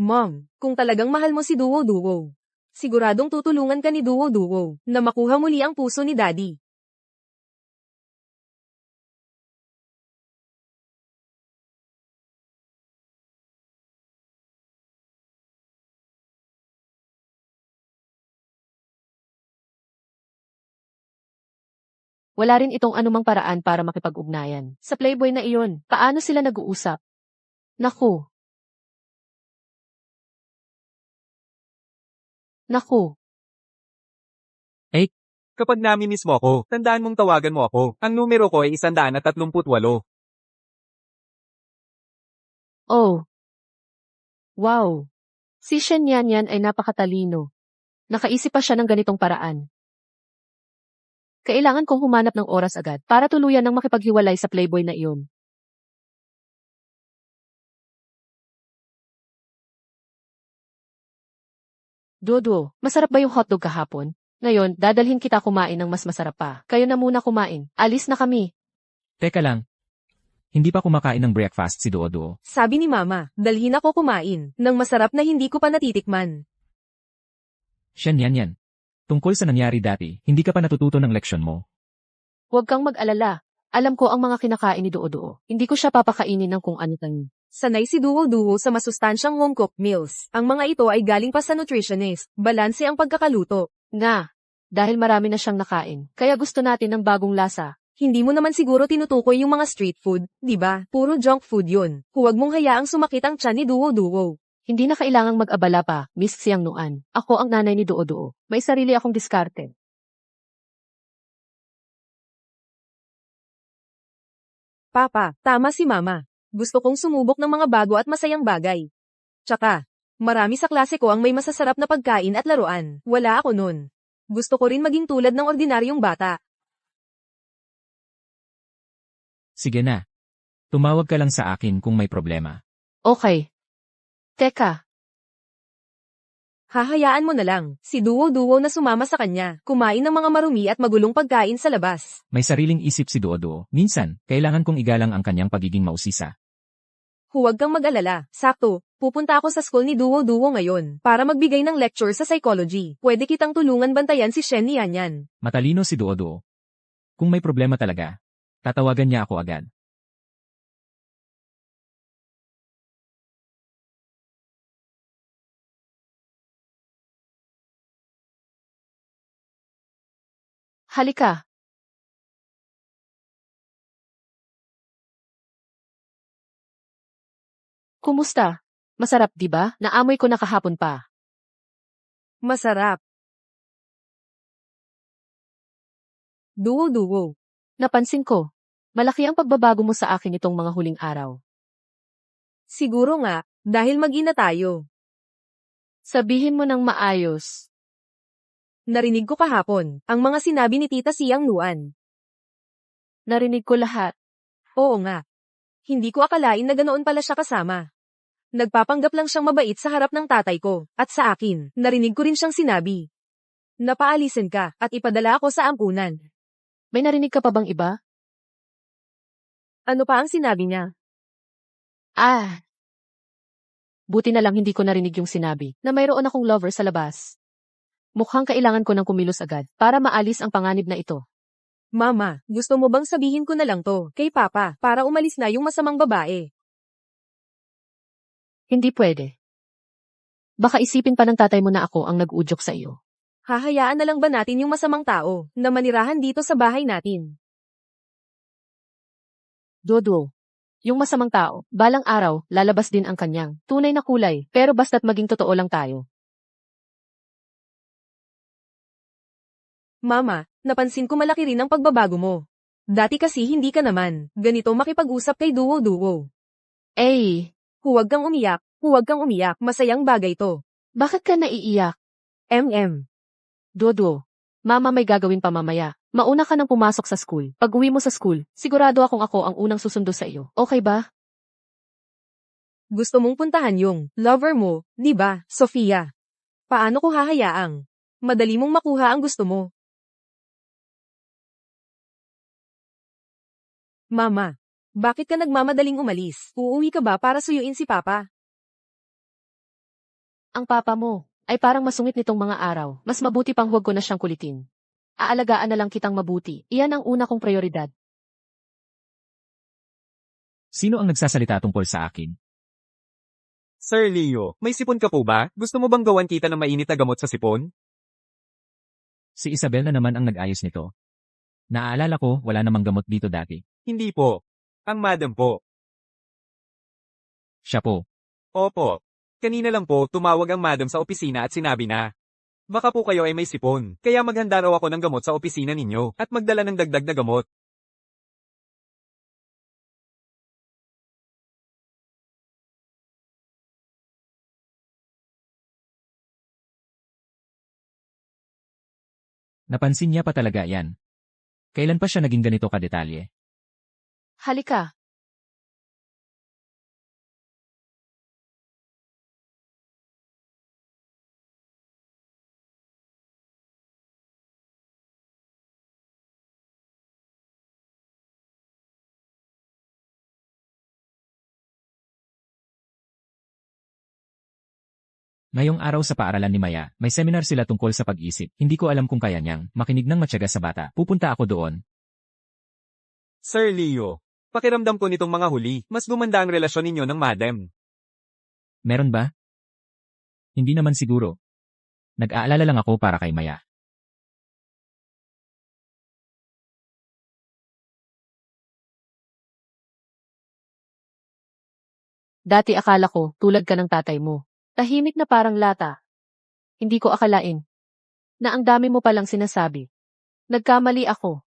Mom, kung talagang mahal mo si Duo Duo, siguradong tutulungan ka ni Duo Duo na makuha muli ang puso ni Daddy. Wala rin itong anumang paraan para makipag-ugnayan. Sa Playboy na iyon, paano sila nag-uusap? Naku. Naku. Kapag nami-miss mo ako, tandaan mong tawagan mo ako. Ang numero ko ay 138. Oh. Wow. Si Shen Yan ay napakatalino. Nakaisip pa siya ng ganitong paraan. Kailangan kong humanap ng oras agad para tuluyan ng makipaghiwalay sa Playboy na iyon. Dodo, masarap ba yung hotdog kahapon? Ngayon, dadalhin kita kumain ng mas masarap pa. Kayo na muna kumain. Alis na kami. Teka lang. Hindi pa kumakain ng breakfast si Duo. Sabi ni Mama, dalhin ako kumain, ng masarap na hindi ko pa natitikman. Shen Yan. Tungkol sa nangyari dati, hindi ka pa natututo ng leksyon mo. Huwag kang mag-alala. Alam ko ang mga kinakain ni Duo. Hindi ko siya papakainin ng kung ano tayo. Sanay si Duo Duo sa masustansyang home-cooked meals. Ang mga ito ay galing pa sa nutritionist. Balanse ang pagkakaluto. Nga, dahil marami na siyang nakain, kaya gusto natin ng bagong lasa. Hindi mo naman siguro tinutukoy yung mga street food, di ba? Puro junk food yun. Huwag mong hayaang sumakit ang tiyan ni Duo Duo. Hindi na kailangang mag-abala pa, Miss Xiang Nuan. Ako ang nanay ni Duo. May sarili akong diskarte. Papa, tama si Mama. Gusto kong sumubok ng mga bago at masayang bagay. Tsaka, marami sa klase ko ang may masasarap na pagkain at laruan. Wala ako nun. Gusto ko rin maging tulad ng ordinaryong bata. Sige na. Tumawag ka lang sa akin kung may problema. Okay. Teka, Hahayaan mo na lang, si Duo Duo na sumama sa kanya, kumain ng mga marumi at magulong pagkain sa labas. May sariling isip si Duo. Minsan, kailangan kong igalang ang kanyang pagiging mausisa. Huwag kang mag-alala, sakto, pupunta ako sa school ni Duo Duo ngayon, para magbigay ng lecture sa psychology. Pwede kitang tulungan bantayan si Shen Yan. Matalino si Duo. Kung may problema talaga, tatawagan niya ako agad. halika. Kumusta? Masarap, di ba? Naamoy ko na kahapon pa. Masarap. Duo Duo. Napansin ko. Malaki ang pagbabago mo sa akin itong mga huling araw. Siguro nga, dahil mag-ina tayo. Sabihin mo ng maayos. Narinig ko kahapon, ang mga sinabi ni Tita Siang Nuan. Narinig ko lahat. Oo nga. Hindi ko akalain na ganoon pala siya kasama. Nagpapanggap lang siyang mabait sa harap ng tatay ko, at sa akin, narinig ko rin siyang sinabi. Napaalisin ka, at ipadala ako sa ampunan. May narinig ka pa bang iba? Ano pa ang sinabi niya? Ah! Buti na lang hindi ko narinig yung sinabi na mayroon akong lover sa labas. Mukhang kailangan ko ng kumilos agad para maalis ang panganib na ito. Mama, gusto mo bang sabihin ko na lang to kay Papa para umalis na yung masamang babae? Hindi pwede. Baka isipin pa ng tatay mo na ako ang nag-udyok sa iyo. Hahayaan na lang ba natin yung masamang tao na manirahan dito sa bahay natin? Dodo. Yung masamang tao, balang araw, lalabas din ang kanyang tunay na kulay, pero basta't maging totoo lang tayo. Mama, napansin ko malaki rin ang pagbabago mo. Dati kasi hindi ka naman ganito makipag-usap kay Duo-Duo. Eh, Huwag kang umiyak, masayang bagay to. bakit ka naiiyak? Dodo. Mama may gagawin pa mamaya. Mauna ka nang pumasok sa school. Pag uwi mo sa school, sigurado akong ako ang unang susundo sa iyo. Okay ba? Gusto mong puntahan yung lover mo, di ba, Sofia? Paano ko hahayaang madali mong makuha ang gusto mo? Mama, bakit ka nagmamadaling umalis? Uuwi ka ba para suyuin si Papa? Ang papa mo ay parang masungit nitong mga araw. Mas mabuti pang huwag ko na siyang kulitin. Aalagaan na lang kitang mabuti. Iyan ang una kong prioridad. Sino ang nagsasalita tungkol sa akin? Sir Leo, may sipon ka po ba? Gusto mo bang gawan kita ng mainit na gamot sa sipon? Si Isabel na naman ang nag-ayos nito. Naaalala ko, wala namang gamot dito dati. Hindi po. Ang madam po. Siya po. Opo. Kanina lang po, tumawag ang madam sa opisina at sinabi na, baka po kayo ay may sipon, kaya maghanda raw ako ng gamot sa opisina ninyo, at magdala ng dagdag na gamot. Napansin niya pa talaga yan. Kailan pa siya naging ganito kadetalye? Halika. Ngayong araw sa paaralan ni Maya, may seminar sila tungkol sa pag-isip. Hindi ko alam kung kaya niyang makinig ng matyaga sa bata. Pupunta ako doon. Sir Leo, pakiramdam ko nitong mga huli, mas gumanda ang relasyon ninyo ng madam. Meron ba? Hindi naman siguro. Nag-aalala lang ako para kay Maya. Dati akala ko, tulad ka ng tatay mo. Tahimik na parang lata. Hindi ko akalain na ang dami mo palang sinasabi. Nagkamali ako.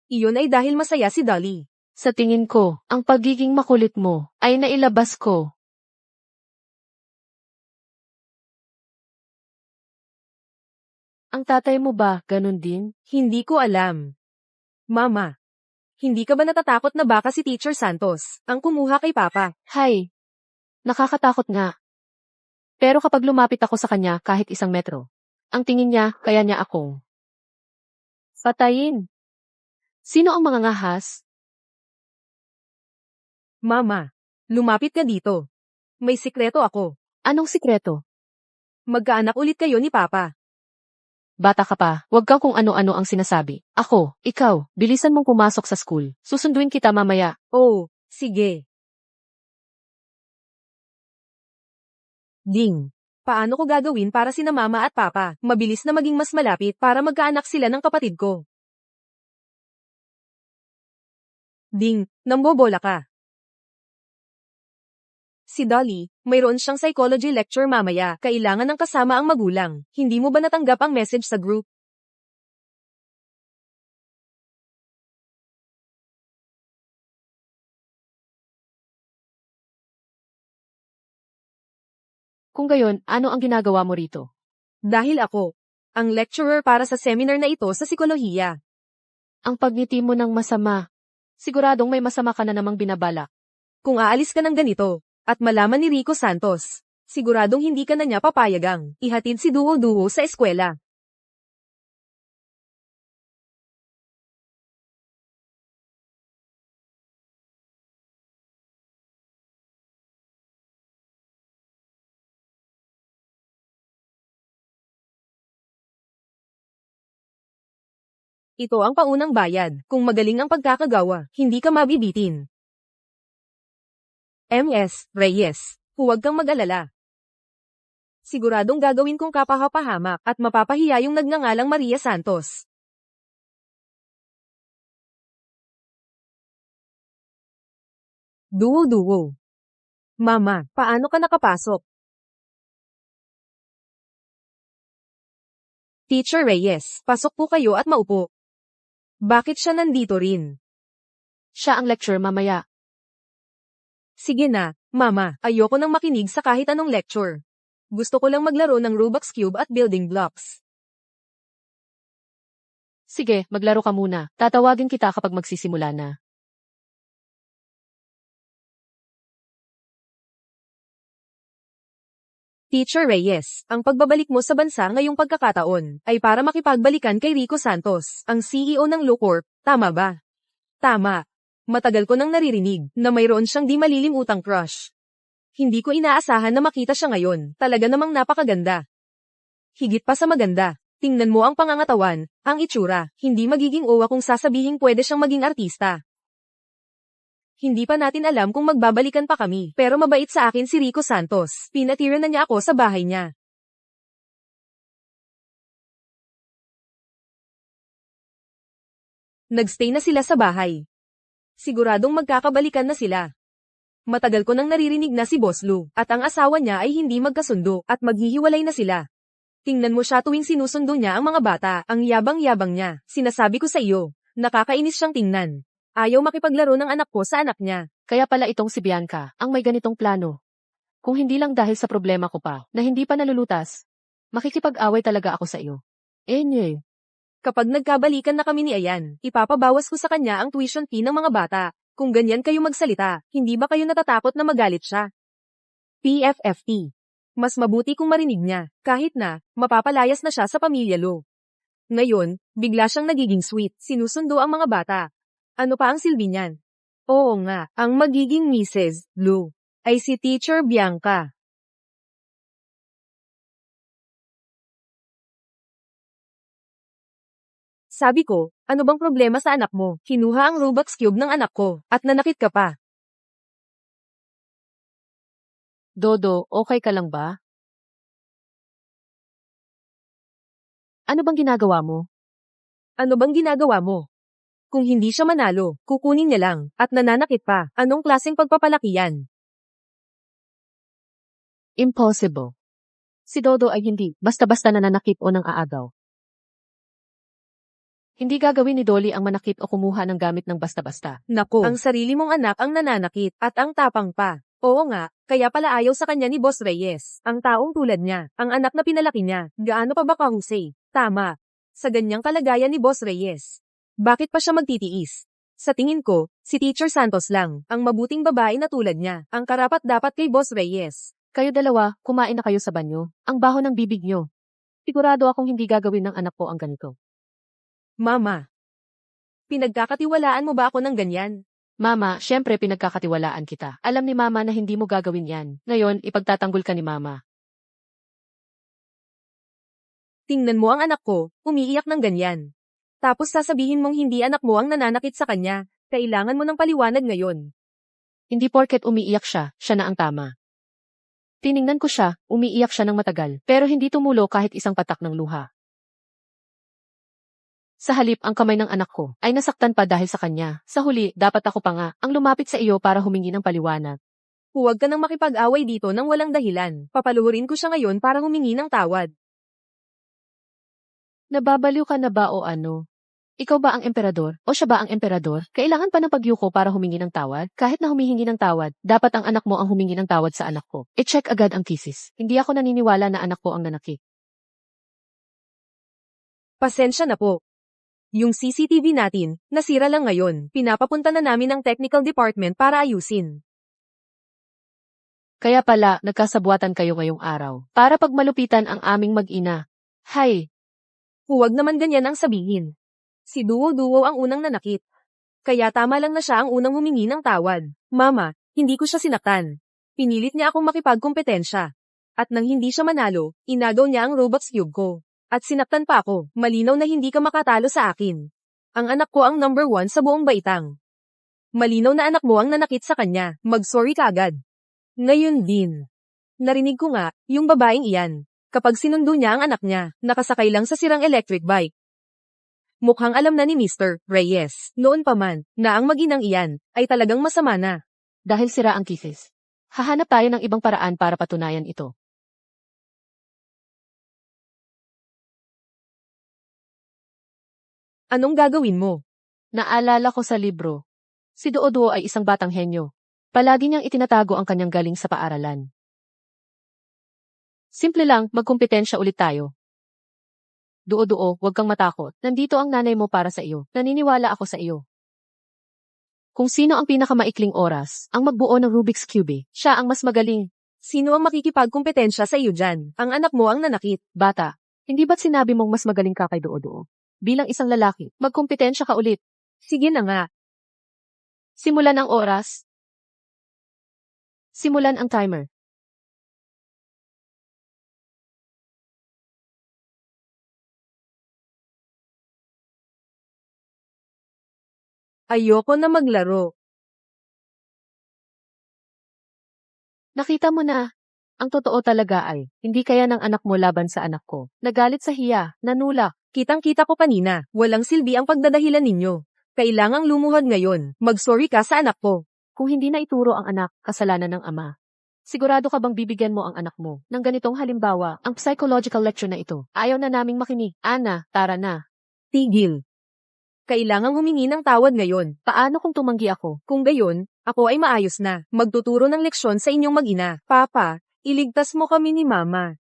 Iyon ay dahil masaya si Dolly. Sa tingin ko, ang pagiging makulit mo ay nailabas ko. Ang tatay mo ba, ganun din? Hindi ko alam. Mama, hindi ka ba natatakot na baka si Teacher Santos ang kumuha kay Papa? Hay, nakakatakot nga. Pero kapag lumapit ako sa kanya kahit 1 metro, ang tingin niya, kaya niya akong patayin. Sino ang mga ngahas? Mama, lumapit ka dito. May sikreto ako. Anong sikreto? Magkaanak ulit kayo ni Papa. Bata ka pa, huwag kang kung ano-ano ang sinasabi. Ako, ikaw, bilisan mong pumasok sa school. Susunduin kita mamaya. Oh, sige. Ding. Paano ko gagawin para sina Mama at Papa mabilis na maging mas malapit para magkaanak sila ng kapatid ko? Ding, nambobola ka. Si Dolly, mayroon siyang psychology lecture mamaya. Kailangan ng kasama ang magulang. Hindi mo ba natanggap ang message sa group? Kung gayon, ano ang ginagawa mo rito? Dahil ako, ang lecturer para sa seminar na ito sa psikolohiya. Ang pagngiti mo ng masama. Siguradong may masama ka na namang binabalak. Kung aalis ka ng ganito, at malaman ni Rico Santos, siguradong hindi ka na niya papayagang ihatid si Duo-Duo sa eskwela. Ito ang paunang bayad. Kung magaling ang pagkakagawa, hindi ka mabibitin. MS Reyes, huwag kang mag-alala. Siguradong gagawin kong kapahapahamak at mapapahiya yung nagngangalang Maria Santos. Duo-Duo. Mama, paano ka nakapasok? Teacher Reyes, pasok po kayo at maupo. Bakit siya nandito rin? Siya ang lecturer mamaya. Sige na, Mama, ayoko nang makinig sa kahit anong lecture. Gusto ko lang maglaro ng Rubik's Cube at building blocks. Sige, maglaro ka muna. Tatawagin kita kapag magsisimula na. Teacher Reyes, ang pagbabalik mo sa bansa ngayong pagkakataon ay para makipagbalikan kay Rico Santos, ang CEO ng Lucorp, tama ba? Tama. Matagal ko nang naririnig na mayroon siyang di malilimutang crush. Hindi ko inaasahan na makita siya ngayon, talaga namang napakaganda. Higit pa sa maganda, tingnan mo ang pangangatawan, ang itsura, hindi magiging uwa kung sasabihing pwede siyang maging artista. Hindi pa natin alam kung magbabalikan pa kami, pero mabait sa akin si Rico Santos. Pinatira na niya ako sa bahay niya. Nagstay na sila sa bahay. Siguradong magkakabalikan na sila. Matagal ko nang naririnig na si Boss Lou, at ang asawa niya ay hindi magkasundo, at maghihiwalay na sila. Tingnan mo siya tuwing sinusundo niya ang mga bata, ang yabang-yabang niya. Sinasabi ko sa iyo, nakakainis siyang tingnan. Ayaw makipaglaro ng anak ko sa anak niya. Kaya pala itong si Bianca, ang may ganitong plano. Kung hindi lang dahil sa problema ko pa, na hindi pa nalulutas, makikipag-away talaga ako sa iyo. Enye. Kapag nagkabalikan na kami ni Ayan, ipapabawas ko sa kanya ang tuition fee ng mga bata. Kung ganyan kayo magsalita, hindi ba kayo natatakot na magalit siya? PFFT. Mas mabuti kung marinig niya, kahit na, mapapalayas na siya sa pamilya Lo. Ngayon, bigla siyang nagiging sweet, sinusundo ang mga bata. Ano pa ang silbi niyan? Oo nga, ang magiging Mrs. Lu ay si Teacher Bianca. Sabi ko, ano bang problema sa anak mo? Kinuha ang Rubik's Cube ng anak ko, at nanakit ka pa. Dodo, okay ka lang ba? Ano bang ginagawa mo? Ano bang ginagawa mo? Kung hindi siya manalo, kukunin niya lang, at nananakit pa. Anong klaseng pagpapalaki yan? Impossible. Si Dodo ay hindi basta-basta nananakit o nang aagaw. Hindi gagawin ni Dolly ang manakit o kumuha ng gamit ng basta-basta. Nako, ang sarili mong anak ang nananakit, at ang tapang pa. Oo nga, kaya pala ayaw sa kanya ni Boss Reyes. Ang taong tulad niya, ang anak na pinalaki niya, gaano pa ba kahusay? Tama. Sa ganyang kalagayan ni Boss Reyes. Bakit pa siya magtitiis? Sa tingin ko, si Teacher Santos lang, ang mabuting babae na tulad niya, ang karapat-dapat kay Boss Reyes. Kayo dalawa, kumain na kayo sa banyo. Ang baho ng bibig nyo. Sigurado akong hindi gagawin ng anak ko ang ganito. Mama. Pinagkakatiwalaan mo ba ako ng ganyan? Mama, syempre pinagkakatiwalaan kita. Alam ni Mama na hindi mo gagawin yan. Ngayon, ipagtatanggol ka ni Mama. Tingnan mo ang anak ko, umiiyak ng ganyan. Tapos sasabihin mong hindi anak mo ang nananakit sa kanya, kailangan mo ng paliwanag ngayon. Hindi porket umiiyak siya, siya na ang tama. Tiningnan ko siya, umiiyak siya ng matagal, pero hindi tumulo kahit isang patak ng luha. Sa halip ang kamay ng anak ko ay nasaktan pa dahil sa kanya. Sa huli, dapat ako pa nga ang lumapit sa iyo para humingi ng paliwanag. Huwag ka nang makipag-away dito nang walang dahilan. Papaluhurin ko siya ngayon para humingi ng tawad. Nababaliw ka na ba o ano? Ikaw ba ang emperador o siya ba ang emperador? Kailangan pa ng pagyuko para humingi ng tawad? Kahit na humihingi ng tawad, dapat ang anak mo ang humingi ng tawad sa anak ko. I-check agad ang thesis. Hindi ako naniniwala na anak ko ang nanakit. Pasensya na po. Yung CCTV natin, nasira lang ngayon. Pinapapunta na namin ang technical department para ayusin. Kaya pala, nagkasabuatan kayo ngayong araw. Para pagmalupitan ang aming mag-ina. Hay, Huwag naman ganyan ang sabihin. Si Duo-Duo ang unang nanakit. Kaya tama lang na siya ang unang humingi ng tawad. Mama, hindi ko siya sinaktan. Pinilit niya akong makipagkompetensya. At nang hindi siya manalo, inagaw niya ang Robux Cube ko. At sinaktan pa ako, malinaw na hindi ka makatalo sa akin. Ang anak ko ang number 1 sa buong baitang. Malinaw na anak mo ang nanakit sa kanya, mag-sorry ka agad. Ngayon din. Narinig ko nga, yung babaeng iyan. Kapag sinundo niya ang anak niya, nakasakay lang sa sirang electric bike. Mukhang alam na ni Mr. Reyes, noon pa man, na ang mag-inang iyan, ay talagang masama na. dahil sira ang kisses. Hahanap tayo ng ibang paraan para patunayan ito. Anong gagawin mo? Naalala ko sa libro. Si Duo-Duo ay isang batang henyo. Palagi niyang itinatago ang kanyang galing sa paaralan. Simple lang, magkumpetensya ulit tayo. Duo-Duo, huwag kang matakot. Nandito ang nanay mo para sa iyo. Naniniwala ako sa iyo. Kung sino ang pinakamaikling oras, ang magbuo ng Rubik's Cube, siya ang mas magaling. Sino ang makikipagkompetensya sa iyo dyan? Ang anak mo ang nanakit. Bata, hindi ba't sinabi mong mas magaling ka kay Duo-Duo? Bilang isang lalaki, magkumpetensya ka ulit. Sige na nga. Simulan ang oras. Simulan ang timer. Ayoko na maglaro. Nakita mo na. Ang totoo talaga ay, hindi kaya ng anak mo laban sa anak ko. Nagalit sa hiya, nanulak. Kitang-kita ko kanina, walang silbi ang pagdadahilan ninyo. Kailangang lumuhod ngayon, mag-sorry ka sa anak ko. Kung hindi na ituro ang anak, kasalanan ng ama. Sigurado ka bang bibigyan mo ang anak mo ng ganitong halimbawa, ang psychological lecture na ito? Ayaw na naming makinig. Ana, tara na. Tigil. Kailangang humingi ng tawad ngayon. Paano kung tumanggi ako? Kung gayon, ako ay maayos na. Magtuturo ng leksyon sa inyong mag-ina. Papa, iligtas mo kami ni Mama.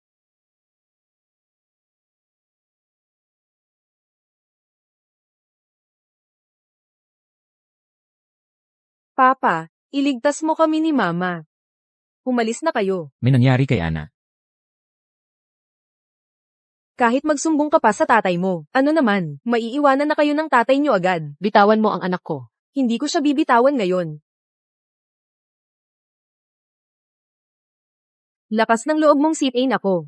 Papa, iligtas mo kami ni Mama. Umalis na kayo. May nangyari kay Ana. Kahit magsumbong ka pa sa tatay mo, ano naman, maiiwanan na kayo ng tatay nyo agad. Bitawan mo ang anak ko. Hindi ko siya bibitawan ngayon. Lakas ng loob mong sitain ako.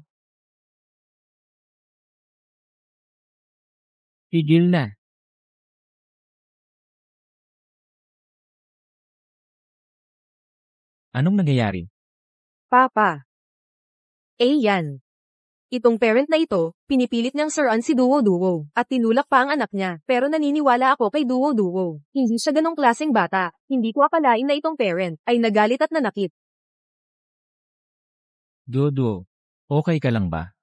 Tigil na. Anong nangyayari? Papa. Yan. Itong parent na ito, pinipilit niyang suruan si Duo-Duo, at tinulak pa ang anak niya, pero naniniwala ako kay Duo-Duo. Hindi siya ganong klaseng bata, hindi ko akalain na itong parent, ay nagalit at nanakit. Duo-Duo, okay ka lang ba?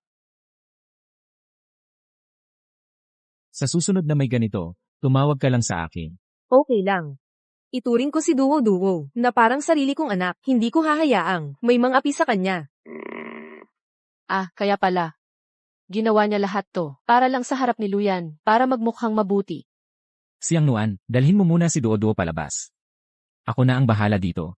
Sa susunod na may ganito, tumawag ka lang sa akin. Okay lang. Ituring ko si Duo-Duo, na parang sarili kong anak, hindi ko hahayaang, may mga api sa kanya. Ah, kaya pala. Ginawa niya lahat to, para lang sa harap ni Luyan, para magmukhang mabuti. Siyang Nuan, dalhin mo muna si Duo-Duo palabas. Ako na ang bahala dito.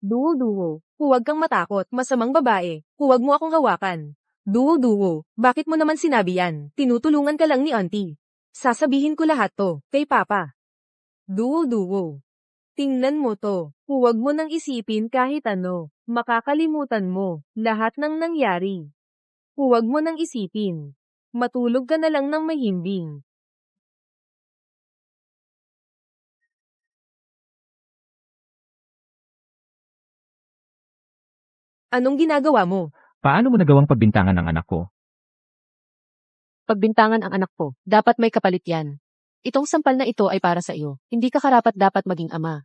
Duo-Duo, huwag kang matakot, masamang babae, huwag mo akong hawakan. Duo-Duo, bakit mo naman sinabi yan? Tinutulungan ka lang ni auntie. Sasabihin ko lahat to, kay Papa. Duo-Duo. Tingnan mo to, huwag mo nang isipin kahit ano, makakalimutan mo, lahat ng nangyari. Huwag mo nang isipin. Matulog ka na lang ng mahimbing. Anong ginagawa mo? Paano mo nagawang pagbintangan ng anak ko? Pagbintangan ang anak ko, dapat may kapalit yan. Itong sampal na ito ay para sa iyo, hindi ka karapat dapat maging ama.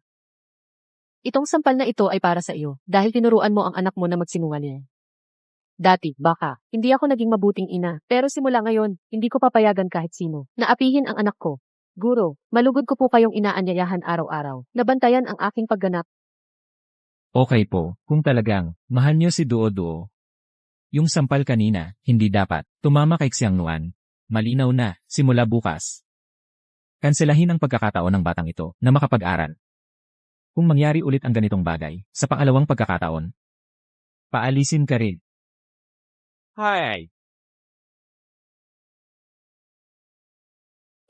Itong sampal na ito ay para sa iyo, dahil tinuruan mo ang anak mo na magsinungaling. Dati, baka, hindi ako naging mabuting ina, pero simula ngayon, hindi ko papayagan kahit sino, na apihin ang anak ko. Guro, malugod ko po kayong inaanyayahan araw-araw, nabantayan ang aking pagganap. Okay po, kung talagang, mahal niyo si Duo-Duo. Yung sampal kanina, hindi dapat, tumama kay Xiang Nuan. Malinaw na, simula bukas. Kanselahin ang pagkakataon ng batang ito na makapag-aral. Kung mangyari ulit ang ganitong bagay, sa pangalawang pagkakataon, paalisin ka rin. Hi!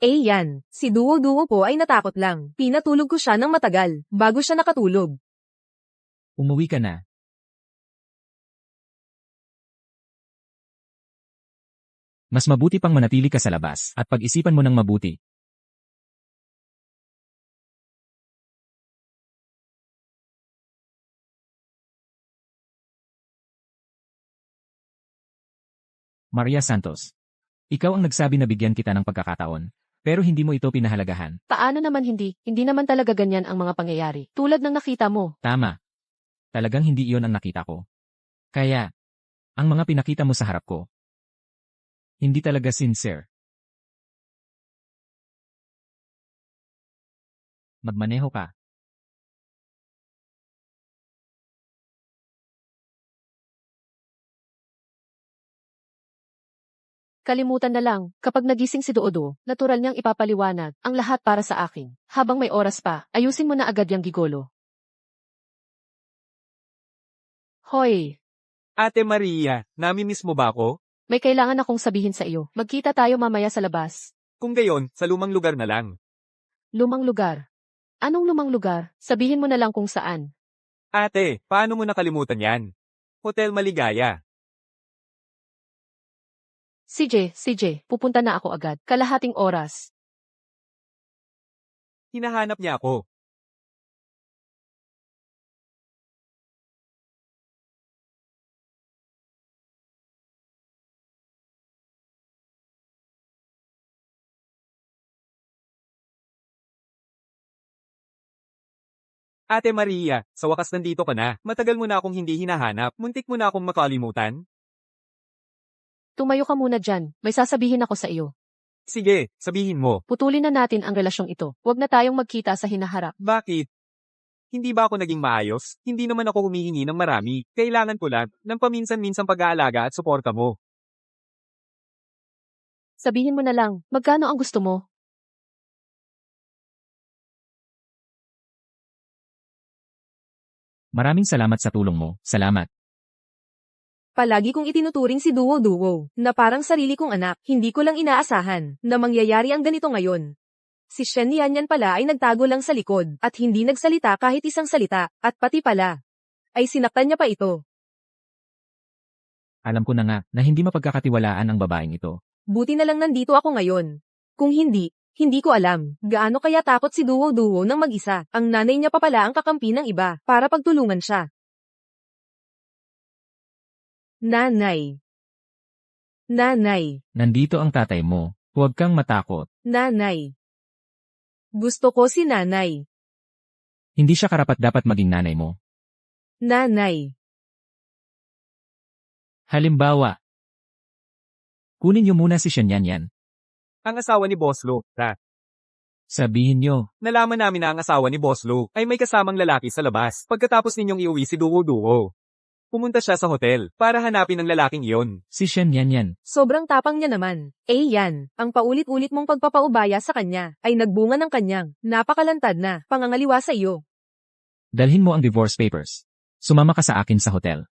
Yan. Si Duo-Duo po ay natakot lang. Pinatulog ko siya ng matagal, bago siya nakatulog. Umuwi ka na. Mas mabuti pang manatili ka sa labas at pag-isipan mo ng mabuti. Maria Santos. Ikaw ang nagsabi na bigyan kita ng pagkakataon, pero hindi mo ito pinahalagahan. Paano naman hindi? Hindi naman talaga ganyan ang mga pangyayari. Tulad ng nakita mo. Tama. Talagang hindi iyon ang nakita ko. Kaya, ang mga pinakita mo sa harap ko, hindi talaga sincere. Magmaneho ka. Kalimutan na lang, kapag nagising si Doodo, natural niyang ipapaliwanag ang lahat para sa akin. Habang may oras pa, ayusin mo na agad yung gigolo. Hoy, Ate Maria, namimiss mo ba ako? may kailangan akong sabihin sa iyo. Magkita tayo mamaya sa labas. Kung gayon, sa lumang lugar na lang. Lumang lugar. Anong lumang lugar? Sabihin mo na lang kung saan. Ate, paano mo nakalimutan yan? Hotel Maligaya. CJ, pupunta na ako agad. Kalahating oras. Hinahanap niya ako. Ate Maria, sa wakas nandito ka na. Matagal mo na akong hindi hinahanap. Muntik mo na akong makalimutan. Tumayo ka muna dyan. May sasabihin ako sa iyo. Sige, sabihin mo. Putulin na natin ang relasyong ito. Huwag na tayong magkita sa hinaharap. Bakit? Hindi ba ako naging maayos? Hindi naman ako humihingi ng marami. Kailangan ko lang ng paminsan-minsang pag-aalaga at suporta mo. Sabihin mo na lang, magkano ang gusto mo? Maraming salamat sa tulong mo. Salamat. Palagi kong itinuturing si Duo-Duo, na parang sarili kong anak. Hindi ko lang inaasahan, na mangyayari ang ganito ngayon. Si Shen Yanyan pala ay nagtago lang sa likod, at hindi nagsalita kahit isang salita, at pati pala, ay sinaktan niya pa ito. Alam ko na nga na hindi mapagkakatiwalaan ang babaeng ito. Buti na lang nandito ako ngayon. Kung hindi ko alam, gaano kaya takot si Duo-Duo ng mag-isa. Ang nanay niya pa pala ang kakampi ng iba, para pagtulungan siya. Nanay. Nanay. Nandito ang tatay mo. Huwag kang matakot. Nanay. Gusto ko si nanay. Hindi siya karapat-dapat maging nanay mo. Nanay. Halimbawa, kunin niyo muna si Shen Yanyan. Ang asawa ni Boss Lo, Sabihin niyo, nalaman namin na ang asawa ni Boss Lo ay may kasamang lalaki sa labas pagkatapos ninyong iuwi si Duo-Duo. Pumunta siya sa hotel para hanapin ang lalaking iyon. si Shen Yanyan. Sobrang tapang niya naman. Yan, ang paulit-ulit mong pagpapaubaya sa kanya, ay nagbunga ng kanyang, napakalantad na, pangangaliwa sa iyo. Dalhin mo ang divorce papers. Sumama ka sa akin sa hotel.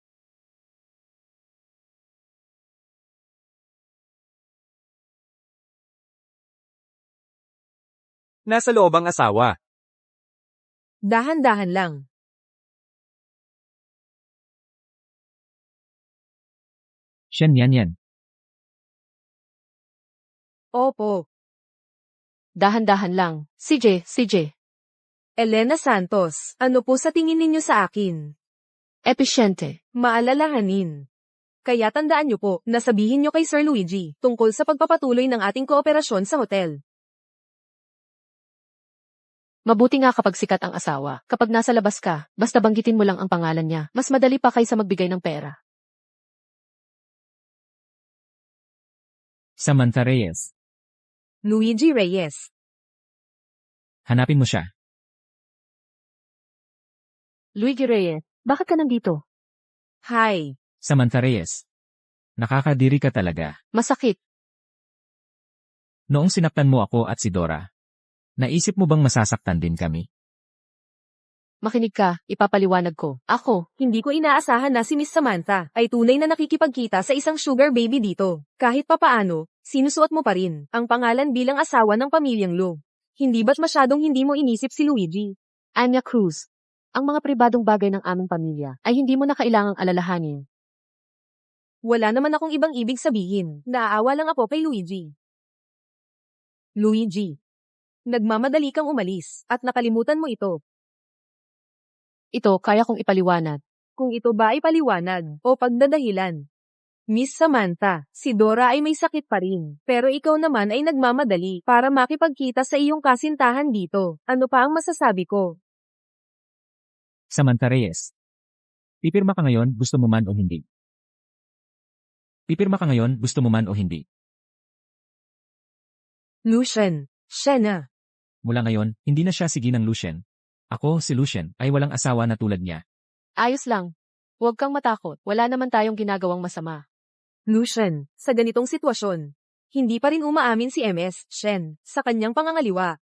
Nasa loob ang asawa. Dahan-dahan lang. Shen Yanyan. Opo. Dahan-dahan lang. CJ. Elena Santos, ano po sa tingin ninyo sa akin? Episyente. Maalalahanin. Kaya tandaan niyo po, na sabihin niyo kay Sir Luigi, tungkol sa pagpapatuloy ng ating kooperasyon sa hotel. Mabuti nga kapag sikat ang asawa. Kapag nasa labas ka, basta banggitin mo lang ang pangalan niya. Mas madali pa kaysa magbigay ng pera. Samantha Reyes. Luigi Reyes. Hanapin mo siya. Luigi Reyes, bakit ka nandito? Hi. Samantha Reyes. Nakakadiri ka talaga. Masakit. Noong sinaktan mo ako at si Dora, Naisip mo bang masasaktan din kami? Makinig ka, ipapaliwanag ko. Ako, Hindi ko inaasahan na si Miss Samantha ay tunay na nakikipagkita sa isang sugar baby dito. Kahit papaano, sinusuot mo pa rin ang pangalan bilang asawa ng pamilyang Lo. Hindi ba't masyadong hindi mo inisip si Luigi? Anya Cruz. Ang mga pribadong bagay ng aming pamilya ay hindi mo na kailangang alalahanin. Wala naman akong ibang ibig sabihin. Naaawa lang ako kay Luigi. Luigi. Nagmamadali kang umalis at nakalimutan mo ito. Ito, kaya kong ipaliwanag. Kung ito ba ay paliwanag o pagdadahilan. Miss Samantha, si Dora ay may sakit pa rin, pero ikaw naman ay nagmamadali para makipagkita sa iyong kasintahan dito. Ano pa ang masasabi ko? Samantha Reyes. Pipirma ka ngayon, gusto mo man o hindi. Pipirma ka ngayon, gusto mo man o hindi. Lucien, siya na. Mula ngayon, hindi na siya si Ginang Lucien. Ako, si Lucien, ay walang asawa na tulad niya. Ayos lang. Huwag kang matakot. Wala naman tayong ginagawang masama. Lucien, sa ganitong sitwasyon, hindi pa rin umaamin si MS, Shen, sa kanyang pangangaliwa.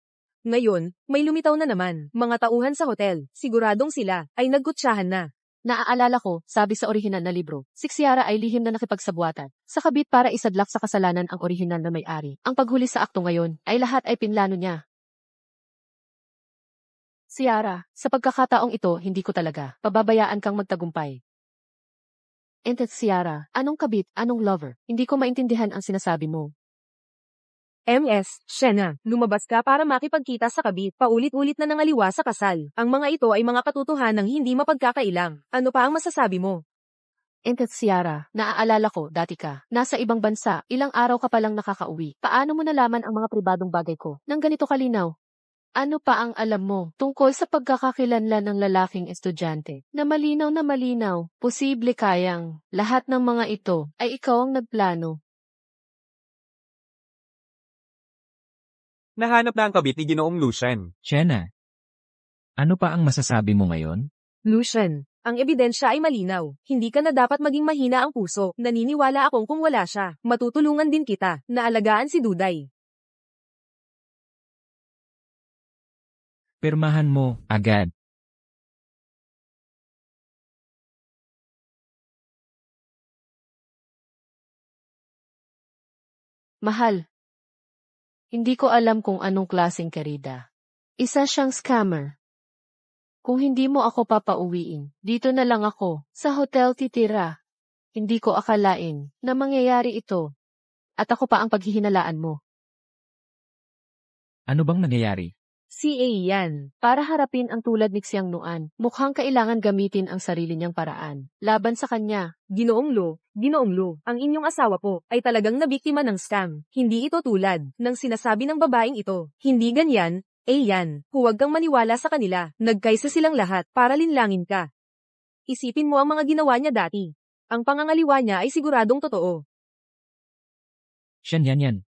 Ngayon, may lumitaw na naman, mga tauhan sa hotel, siguradong sila, ay nagkutsahan na. Naaalala ko, sabi sa orihinal na libro, si Xiara ay lihim na nakipagsabuatan sa kabit para isadlak sa kasalanan ang orihinal na may-ari. Ang paghuli sa akto ngayon, ay lahat ay pinlano niya. Xiara, sa pagkakataong ito, hindi ko talaga pababayaan kang magtagumpay. Entet Xiara, anong kabit, anong lover? Hindi ko maintindihan ang sinasabi mo. MS, Shena, lumabas ka para makipagkita sa kabit, paulit-ulit na nangaliwa sa kasal. Ang mga ito ay mga katotohanang hindi mapagkakailang. Ano pa ang masasabi mo? Entet Xiara, naaalala ko, dati ka, nasa ibang bansa, ilang araw ka palang nakakauwi. Paano mo nalaman ang mga pribadong bagay ko nang ganito kalinaw? Ano pa ang alam mo tungkol sa pagkakakilanlan ng lalaking estudyante? Na malinaw, posible kayang lahat ng mga ito ay ikaw ang nagplano. Nahanap na ang kabit ni Ginoong Lucien. Shena, ano pa ang masasabi mo ngayon? Lucien, ang ebidensya ay malinaw. Hindi ka na dapat maging mahina ang puso. Naniniwala akong kung wala siya, matutulungan din kita na alagaan si Duday. Pirmahan mo, agad. Mahal. Hindi ko alam kung anong klaseng kerida. Isa siyang scammer. Kung hindi mo ako papauwiin, dito na lang ako, sa hotel titira. Hindi ko akalain na mangyayari ito. At ako pa ang paghihinalaan mo. Ano bang nangyayari? Si A yan. Para harapin ang tulad ni Xiang Nuan, mukhang kailangan gamitin ang sarili niyang paraan. Laban sa kanya. Ginoong Lo, ang inyong asawa po ay talagang nabiktima ng scam. Hindi ito tulad ng sinasabi ng babaeng ito. Hindi ganyan, yan. Huwag kang maniwala sa kanila. Nagkaisa silang lahat para linlangin ka. Isipin mo ang mga ginawa niya dati. Ang pangangaliwa niya ay siguradong totoo. Shen yan.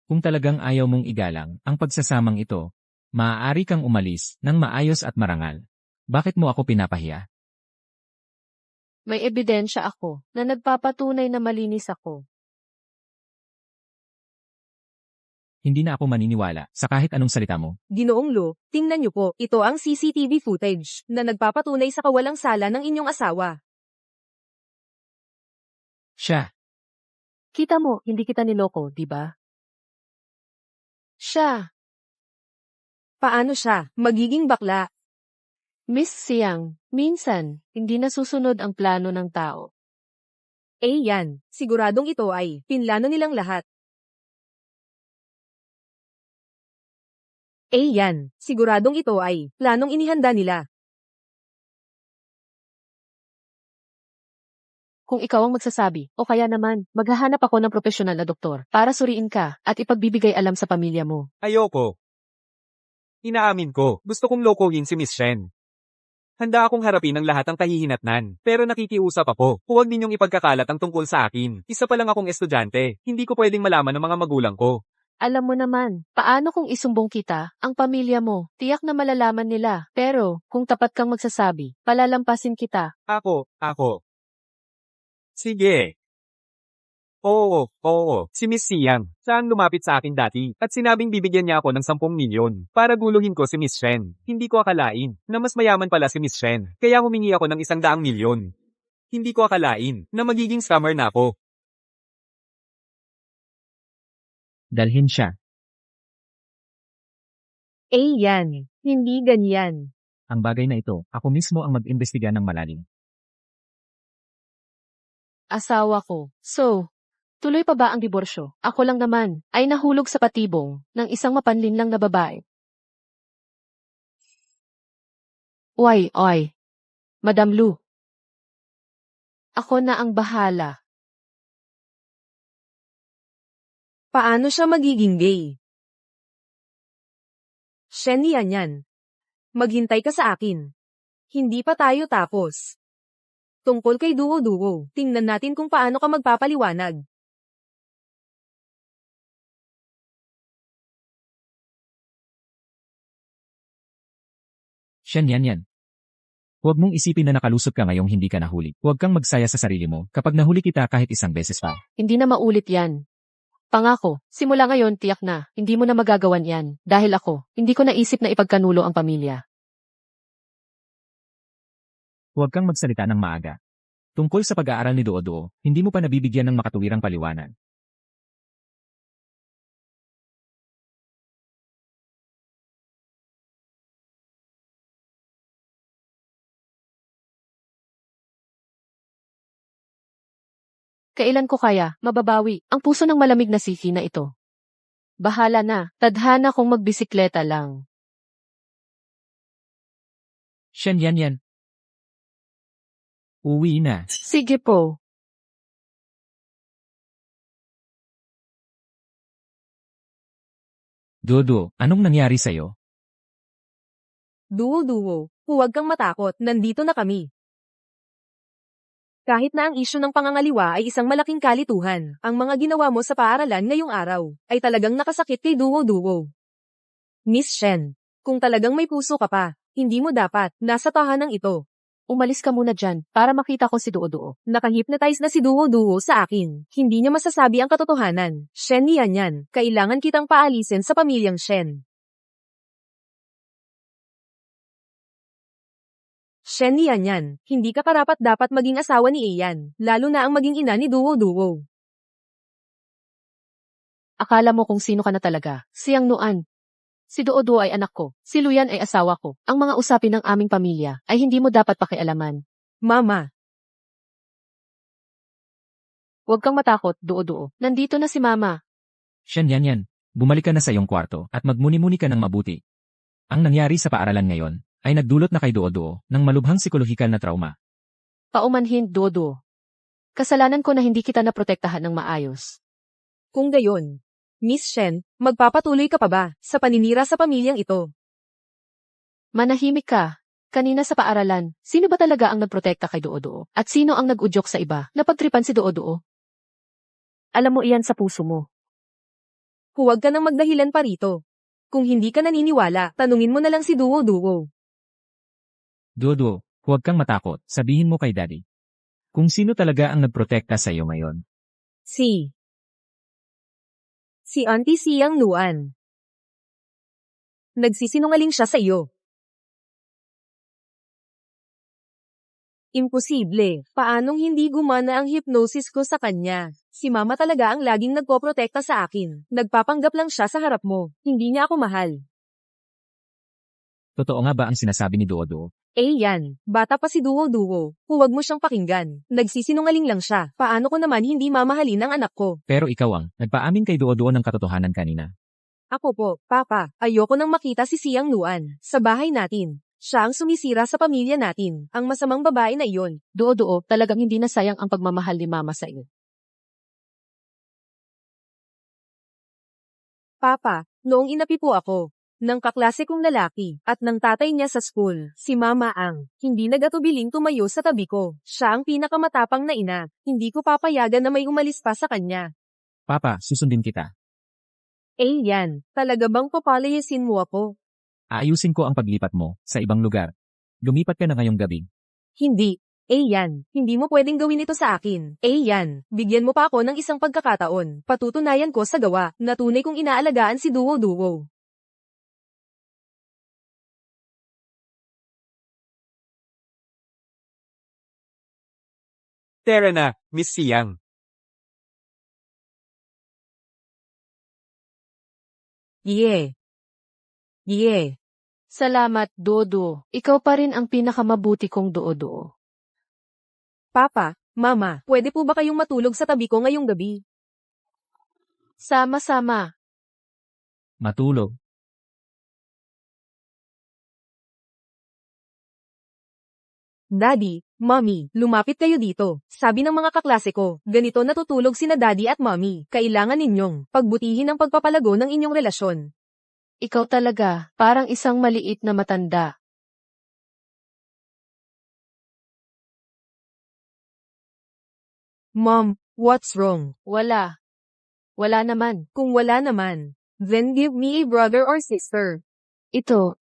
Kung talagang ayaw mong igalang ang pagsasamang ito, maaari kang umalis ng maayos at marangal. Bakit mo ako pinapahiya? May ebidensya ako na nagpapatunay na malinis ako. Hindi na ako maniniwala sa kahit anong salita mo. Ginoong Lo, tingnan niyo po, ito ang CCTV footage na nagpapatunay sa kawalang sala ng inyong asawa. Siya, Kita mo, hindi kita niloko, di ba? Siya, Paano siya magiging bakla? Miss Siang, minsan, hindi nasusunod ang plano ng tao. Yan. Siguradong ito ay pinlano nilang lahat. Yan. Siguradong ito ay planong inihanda nila. Kung ikaw ang magsasabi, o kaya naman, maghahanap ako ng profesional na doktor para suriin ka at ipagbibigay alam sa pamilya mo. Ayoko. Inaamin ko, gusto kong lokohin si Miss Shen. Handa akong harapin ang lahat ng kahihinatnan, pero nakikiusap ako. Huwag ninyong ipagkakalat ang tungkol sa akin. Isa pa lang akong estudyante, hindi ko pwedeng malaman ng mga magulang ko. Alam mo naman, paano kung isumbong kita, ang pamilya mo, tiyak na malalaman nila. Pero, kung tapat kang magsasabi, palalampasin kita. Ako. Sige. Oo. Si Miss Siang. Siya ang lumapit sa akin dati. At sinabing bibigyan niya ako ng 10 milyon. Para guluhin ko si Miss Shen. Hindi ko akalain na mas mayaman pala si Miss Shen. Kaya humingi ako ng 100 milyon. Hindi ko akalain na magiging scammer na ako. Dalhin siya. Yan. Hindi ganyan. Ang bagay na ito, ako mismo ang mag-imbestiga ng malalim. Asawa ko. So, tuloy pa ba ang diborsyo? Ako lang naman ay nahulog sa patibong ng isang mapanlinlang na babae. Oy. Madam Lu. Ako na ang bahala. Paano siya magiging gay? Shen yan. Maghintay ka sa akin. Hindi pa tayo tapos. Tungkol kay Duo, tingnan natin kung paano ka magpapaliwanag. Shen yan. Huwag mong isipin na nakalusot ka ngayong hindi ka nahuli. Huwag kang magsaya sa sarili mo kapag nahuli kita kahit isang beses pa. Hindi na maulit yan. Pangako, simula ngayon tiyak na, hindi mo na magagawan yan. Dahil ako, hindi ko naisip na ipagkanulo ang pamilya. Huwag kang magsalita ng maaga. Tungkol sa pag-aaral ni Duo, hindi mo pa nabibigyan ng makatuwirang paliwanag. Kailan ko kaya mababawi ang puso ng malamig na siki na ito? Bahala na, tadhana kong magbisikleta lang. Shen yan. Uwi na. Sige po. Duo, anong nangyari sa'yo? Duo, huwag kang matakot, nandito na kami. Kahit na ang isyu ng pangangaliwa ay isang malaking kalituhan, ang mga ginawa mo sa paaralan ngayong araw ay talagang nakasakit kay Duo. Miss Shen, kung talagang may puso ka pa, hindi mo dapat nasa tahanang ito. Umalis ka muna dyan para makita ko si Duo. Nakahypnotize na si Duo sa akin. Hindi niya masasabi ang katotohanan. Shen yan. Kailangan kitang paalisin sa pamilyang Shen. Shen yan. Hindi ka karapat-dapat maging asawa ni Ian, lalo na ang maging ina ni Duo. Akala mo kung sino ka na talaga. Siyang Nuan. Si Duo ay anak ko. Si Luyan ay asawa ko. Ang mga usapin ng aming pamilya ay hindi mo dapat pakialaman. Mama, Huwag kang matakot, Duo. Nandito na si Mama. Shen yan. Bumalik ka na sa iyong kwarto at magmuni-muni ka ng mabuti. Ang nangyari sa paaralan ngayon ay nagdulot na kay Duo ng malubhang psikolohikal na trauma. Paumanhin, Duo. Kasalanan ko na hindi kita naprotektahan ng maayos. kung gayon, Miss Shen, magpapatuloy ka pa ba sa paninira sa pamilyang ito? Manahimik ka. Kanina sa paaralan, sino ba talaga ang nagprotekta kay Duo? At sino ang nag-udyok sa iba na pagtripan si Duo? Alam mo iyan sa puso mo. Huwag ka nang magdahilan pa rito. Kung hindi ka naniniwala, tanungin mo na lang si Duo. Duo, huwag kang matakot. Sabihin mo kay Daddy. Kung sino talaga ang nagprotekta sa iyo ngayon. Si Auntie Siang Nuan. Nagsisinungaling siya sa iyo. Imposible. Paanong hindi gumana ang hypnosis ko sa kanya? Si Mama talaga ang laging nagpoprotekta sa akin. Nagpapanggap lang siya sa harap mo. Hindi niya ako mahal. Totoo nga ba ang sinasabi ni Duo? Yan. Bata pa si Duo. Huwag mo siyang pakinggan. Nagsisinungaling lang siya. Paano ko naman hindi mamahalin ang anak ko? Pero ikaw ang nagpaamin kay Duo ng katotohanan kanina. Ako po, Papa. Ayoko nang makita si Siang Nuan sa bahay natin. Siya ang sumisira sa pamilya natin. Ang masamang babae na iyon. Duo, talagang hindi na sayang ang pagmamahal ni Mama sa iyo. Papa, noong inapi po ako, ng kaklase kong lalaki, at ng tatay niya sa school, si Mama ang, hindi nag-atubiling tumayo sa tabi ko. Siya ang pinakamatapang na ina, hindi ko papayagan na may umalis pa sa kanya. Papa, susundin kita. Yan, talaga bang papalayasin mo ako? Aayusin ko ang paglipat mo sa ibang lugar. Lumipat ka na ngayong gabi. Hindi. Yan, hindi mo pwedeng gawin ito sa akin. Yan, bigyan mo pa ako ng isang pagkakataon. Patutunayan ko sa gawa na tunay kong inaalagaan si Duo-Duo. Tara na, Miss Siang. Yeah. Yeah. Salamat, Dodo. Ikaw pa rin ang pinakamabuti kong Doo-Doo. Papa, Mama, pwede po ba kayong matulog sa tabi ko ngayong gabi? Sama-sama. Matulog. Daddy, Mommy, lumapit kayo dito. Sabi ng mga kaklase ko, ganito natutulog sina Daddy at Mommy. Kailangan ninyong pagbutihin ang pagpapalago ng inyong relasyon. Ikaw talaga, parang isang maliit na matanda. Mom, what's wrong? Wala. Wala naman. Kung wala naman, then give me a brother or sister. Ito.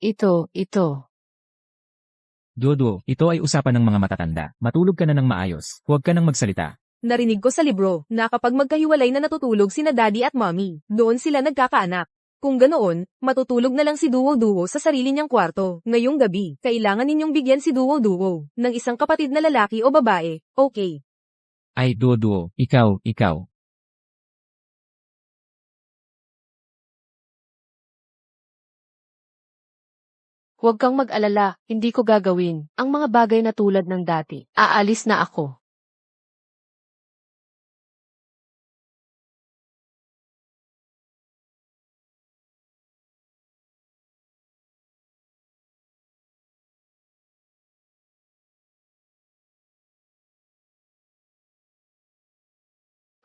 Dodo, ito ay usapan ng mga matatanda. Matulog ka na ng maayos. Huwag ka nang magsalita. Narinig ko sa libro na kapag magkahiwalay na natutulog sina Daddy at Mommy, doon sila nagkakaanak. Kung ganoon, matutulog na lang si Duo-Duo sa sarili niyang kwarto. Ngayong gabi, kailangan ninyong bigyan si Duo-Duo ng isang kapatid na lalaki o babae, okay? Ay, Dodo, ikaw. Huwag kang mag-alala, hindi ko gagawin ang mga bagay na tulad ng dati. Aalis na ako.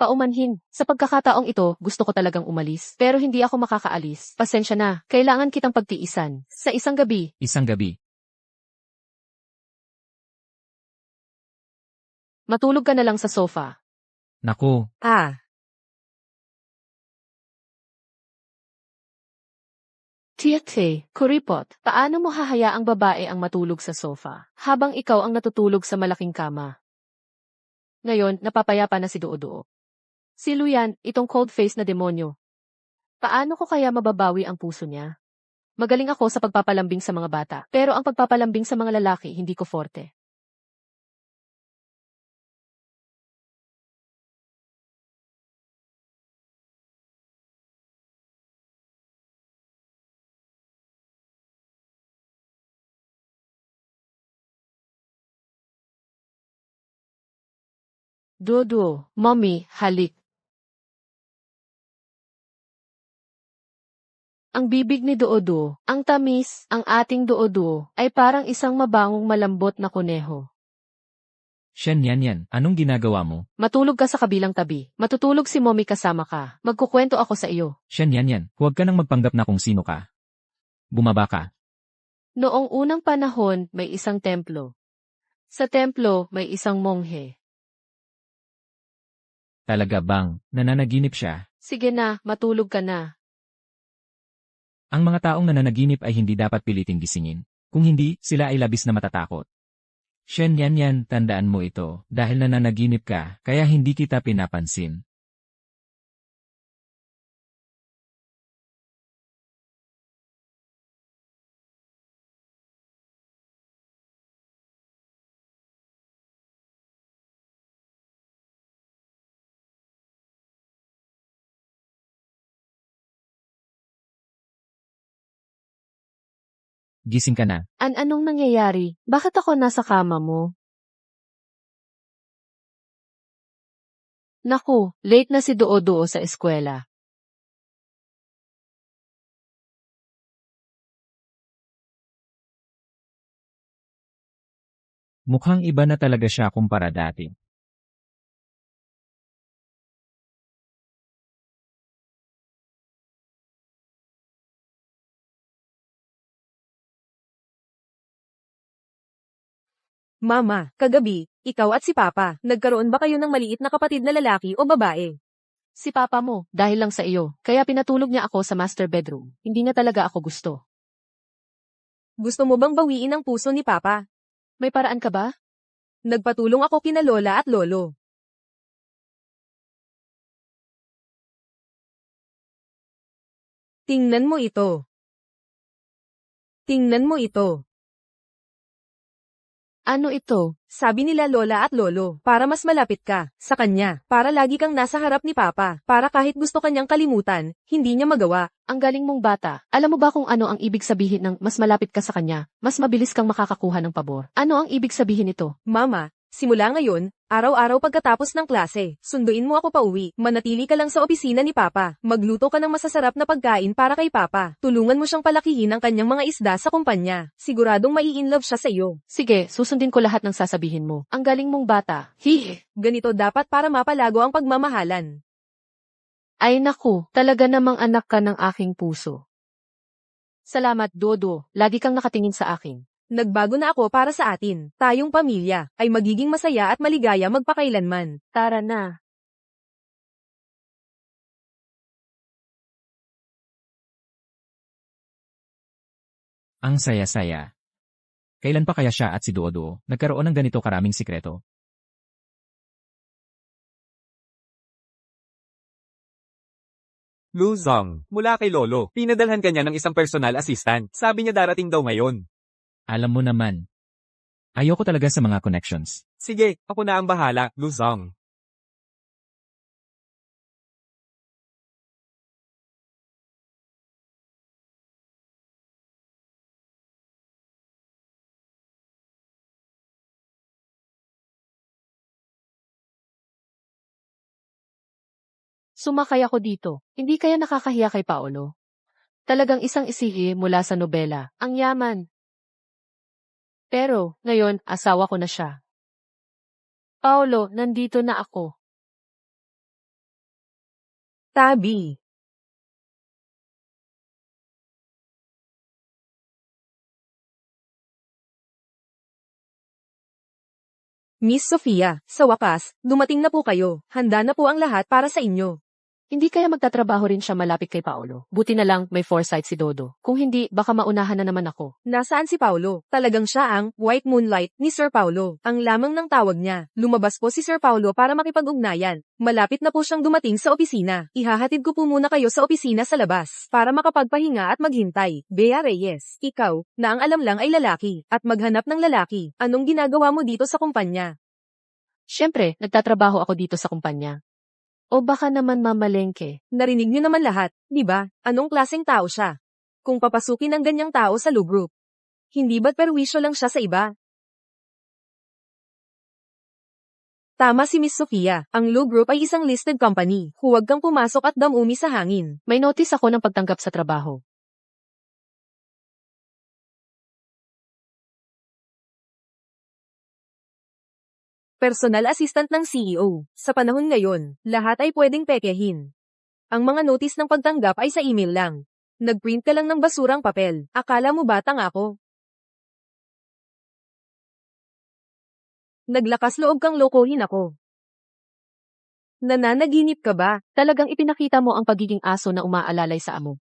Paumanhin, sa pagkakataong ito, gusto ko talagang umalis. Pero hindi ako makakaalis. Pasensya na, kailangan kitang pagtiisan. Sa isang gabi, Isang gabi. matulog ka na lang sa sofa. Naku, Tiete, kuripot, paano mo hahayaang babae ang matulog sa sofa, habang ikaw ang natutulog sa malaking kama? Ngayon, napapayapa na si Doo-Doo. Si Luyan, itong cold face na demonyo. Paano ko kaya mababawi ang puso niya? Magaling ako sa pagpapalambing sa mga bata, pero ang pagpapalambing sa mga lalaki hindi ko forte. Dodo, mommy, halik. Ang bibig ni Doo-Doo, ang tamis, ang ating Doo-Doo, ay parang isang mabangong malambot na kuneho. Shen yan. Anong ginagawa mo? Matulog ka sa kabilang tabi. Matutulog si mommy kasama ka. Magkukwento ako sa iyo. Shen yan. Huwag ka nang magpanggap na kung sino ka. Bumaba ka. Noong unang panahon, may isang templo. Sa templo, may isang monghe. Talaga bang, nananaginip siya? Sige na, matulog ka na. Ang mga taong nananaginip ay hindi dapat piliting gisingin. Kung hindi, sila ay labis na matatakot. Shen yan, tandaan mo ito, dahil nananaginip ka, kaya hindi kita pinapansin. Gising ka na. Anong nangyayari? Bakit ako nasa kama mo? Naku, late na si Doo-Doo sa eskwela. Mukhang iba na talaga siya kumpara dati. Mama, kagabi, ikaw at si Papa, nagkaroon ba kayo ng maliit na kapatid na lalaki o babae? Si papa mo, dahil lang sa iyo, kaya pinatulog niya ako sa master bedroom. Hindi niya talaga ako gusto. Gusto mo bang bawiin ang puso ni Papa? May paraan ka ba? Nagpatulong ako kina lola at lolo. Tingnan mo ito. Tingnan mo ito. Ano ito? Sabi nila lola at lolo, para mas malapit ka sa kanya, para lagi kang nasa harap ni papa, para kahit gusto kanyang kalimutan, hindi niya magawa. Ang galing mong bata. Alam mo ba kung ano ang ibig sabihin ng mas malapit ka sa kanya, mas mabilis kang makakakuha ng pabor? Ano ang ibig sabihin nito? Mama, simula ngayon, araw-araw pagkatapos ng klase, sunduin mo ako pauwi, manatili ka lang sa opisina ni Papa, magluto ka ng masasarap na pagkain para kay Papa, tulungan mo siyang palakihin ang kanyang mga isda sa kumpanya, siguradong mai-inlove siya sa iyo. Sige, susundin ko lahat ng sasabihin mo. Ang galing mong bata. Hihi. Ganito dapat para mapalago ang pagmamahalan. Ay naku, talaga namang anak ka ng aking puso. Salamat, Dodo. Lagi kang nakatingin sa akin. Nagbago na ako para sa atin, tayong pamilya, ay magiging masaya at maligaya magpakailanman. Tara na. Ang saya-saya. Kailan pa kaya siya at si Duo-Duo nagkaroon ng ganito karaming sikreto? Luzong, mula kay Lolo, pinadalhan kanya ng isang personal assistant. Sabi niya darating daw ngayon. Alam mo naman. Ayoko talaga sa mga connections. Sige, ako na ang bahala, Luzong. Sumakay ako dito. Hindi kaya nakakahiya kay Paolo? Talagang isang isihi mula sa nobela. Ang yaman. Pero, ngayon, asawa ko na siya. Paolo, nandito na ako. Tabi. Miss Sofia, sa wakas, dumating na po kayo. Handa na po ang lahat para sa inyo. Hindi kaya magtatrabaho rin siya malapit kay Paolo. Buti na lang may foresight si Dodo. Kung hindi, baka maunahan na naman ako. Nasaan si Paulo? Talagang siya ang White Moonlight ni Sir Paulo. Ang lamang ng tawag niya. Lumabas po si Sir Paulo para makipag-ugnayan. Malapit na po siyang dumating sa opisina. Ihahatid ko po muna kayo sa opisina sa labas para makapagpahinga at maghintay. Bea Reyes, ikaw, na ang alam lang ay lalaki, at maghanap ng lalaki. Anong ginagawa mo dito sa kumpanya? Siyempre, nagtatrabaho ako dito sa kumpanya. O baka naman mamalengke. Narinig niyo naman lahat, di ba? Anong klaseng tao siya? Kung papasukin ng ganyang tao sa Lou Group, hindi ba't perwisyo lang siya sa iba? Tama si Miss Sofia, ang Lou Group ay isang listed company. Huwag kang pumasok at damumi sa hangin. May notice ako ng pagtanggap sa trabaho. Personal assistant ng CEO. Sa panahon ngayon, lahat ay pwedeng pekehin. Ang mga notice ng pagtanggap ay sa email lang. Nagprint ka lang ng basurang papel. Akala mo batang ako? Naglakas loob kang lokohin ako. Nananaginip ka ba? Talagang ipinakita mo ang pagiging aso na umaalalay sa amo.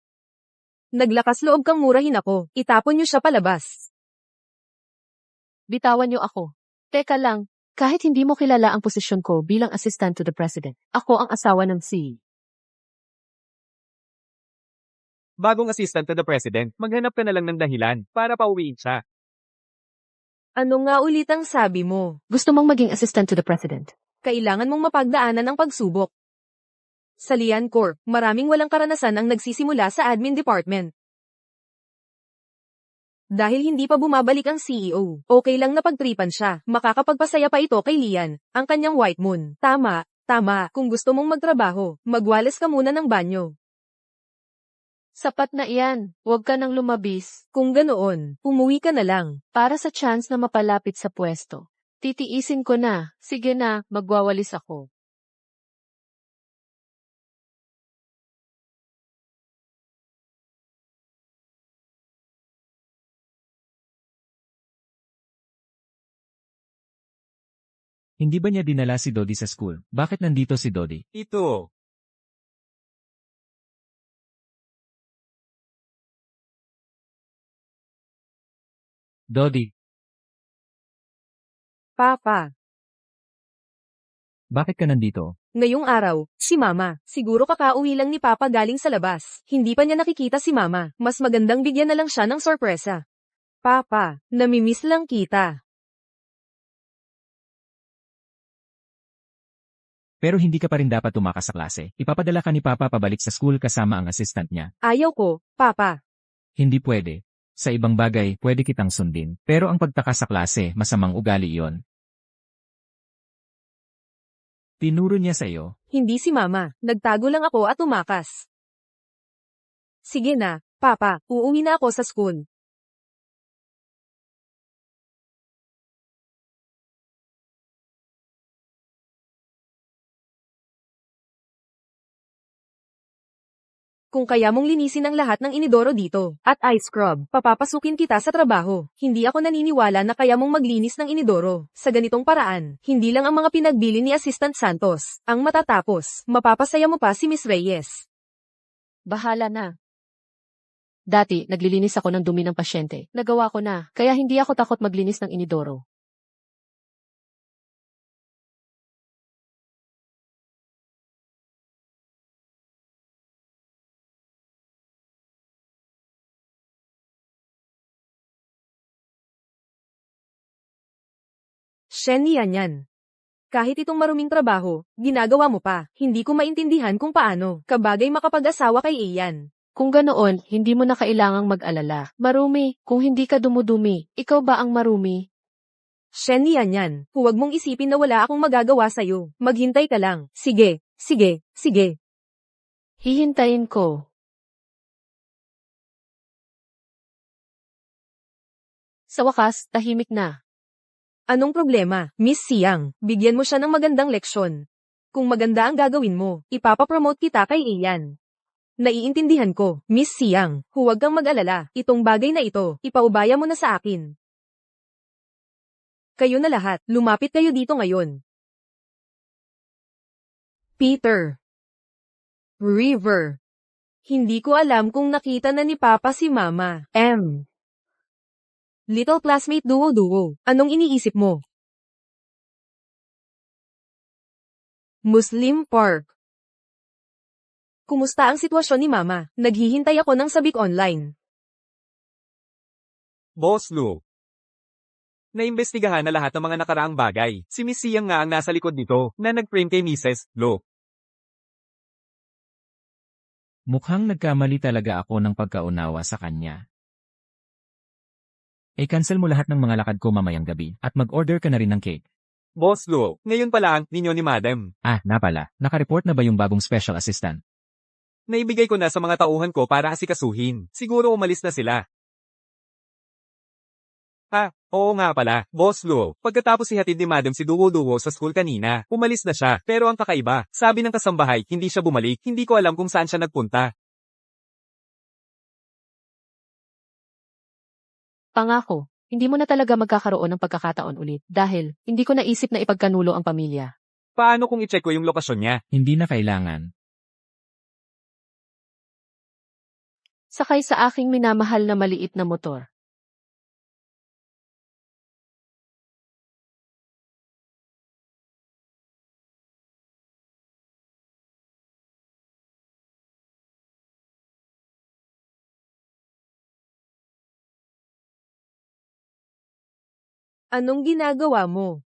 Naglakas loob kang murahin ako. Itapon niyo siya palabas. Bitawan niyo ako. Teka lang, kahit hindi mo kilala ang posisyon ko bilang assistant to the president, ako ang asawa ng CEO. Bagong assistant to the president, maghanap ka na lang ng dahilan para pauwiin siya. Ano nga ulit ang sabi mo? Gusto mong maging assistant to the president? Kailangan mong mapagdaanan ang pagsubok. Sa Lian Corp, maraming walang karanasan ang nagsisimula sa admin department. Dahil hindi pa bumabalik ang CEO, okay lang na pagtripan siya, makakapagpasaya pa ito kay Lian, ang kanyang White Moon. Tama, kung gusto mong magtrabaho, magwalis ka muna ng banyo. Sapat na iyan, huwag ka nang lumabis. Kung ganoon, umuwi ka na lang. Para sa chance na mapalapit sa pwesto. Titiisin ko na. Sige na, magwawalis ako. Hindi ba niya dinala si Dodi sa school? Bakit nandito si Dodi? Ito. Dodi, Papa, Bakit ka nandito? ngayong araw, si Mama. Siguro kakauwi lang ni Papa galing sa labas. Hindi pa niya nakikita si Mama. Mas magandang bigyan na lang siya ng sorpresa. Papa, namimiss lang kita. Pero hindi ka pa rin dapat tumakas sa klase. Ipapadala ka ni Papa pabalik sa school kasama ang assistant niya. Ayaw ko, Papa. Hindi pwede. Sa ibang bagay, pwede kitang sundin. Pero ang pagtakas sa klase, masamang ugali iyon. Tinuro niya sa iyo. Hindi si Mama. Nagtago lang ako at tumakas. Sige na, Papa. Uuwi na ako sa school. Kung kaya mong linisin ang lahat ng inidoro dito, at ice scrub, papapasukin kita sa trabaho. Hindi ako naniniwala na kaya mong maglinis ng inidoro. Sa ganitong paraan, hindi lang ang mga pinagbili ni Assistant Santos, ang matatapos, mapapasaya mo pa si Miss Reyes. Bahala na. Dati, naglilinis ako ng dumi ng pasyente. Nagawa ko na, kaya hindi ako takot maglinis ng inidoro. Shen yan. Kahit itong maruming trabaho, ginagawa mo pa. Hindi ko maintindihan kung paano, kabagay makapag-asawa kay Ian. Kung ganoon, hindi mo na kailangang mag-alala. Marumi, kung hindi ka dumudumi, ikaw ba ang marumi? Shen yan. Huwag mong isipin na wala akong magagawa sa'yo. Maghintay ka lang. Sige, sige, sige. Hihintayin ko. Sa wakas, tahimik na. Anong problema, Miss Siang? Bigyan mo siya ng magandang leksyon. Kung maganda ang gagawin mo, ipapapromote kita kay Ian. Naiintindihan ko, Miss Siang. Huwag kang mag-alala. Itong bagay na ito, ipaubaya mo na sa akin. Kayo na lahat, lumapit kayo dito ngayon. Peter. River. Hindi ko alam kung nakita na ni Papa si Mama. Little classmate duo-duo, anong iniisip mo? Muslim Park. Kumusta ang sitwasyon ni Mama? Naghihintay ako ng sabik online. Boss Lou. Naimbestigahan na lahat ng mga nakaraang bagay. Si Miss Siang nga ang nasa likod nito, na nag-frame kay Mrs. Lo. Mukhang nagkamali talaga ako ng pagkaunawa sa kanya. I-cancel mo lahat ng mga lakad ko mamayang gabi at mag-order ka na rin ng cake. Boss Lou, ngayon pa lang, ninyo ni Madam. Napala, nakareport na ba yung bagong special assistant? Naibigay ko na sa mga tauhan ko para asikasuhin. Siguro umalis na sila. Oo nga pala, Boss Lou. Pagkatapos ihatid ni Madam si Duwo-Duwo sa school kanina, umalis na siya. Pero ang kakaiba, sabi ng kasambahay, hindi siya bumalik. Hindi ko alam kung saan siya nagpunta. Pangako, hindi mo na talaga magkakaroon ng pagkakataon ulit dahil hindi ko naisip na ipagkanulo ang pamilya. Paano kung i-check ko yung lokasyon niya? Hindi na kailangan. Sakay sa aking minamahal na maliit na motor. Anong ginagawa mo?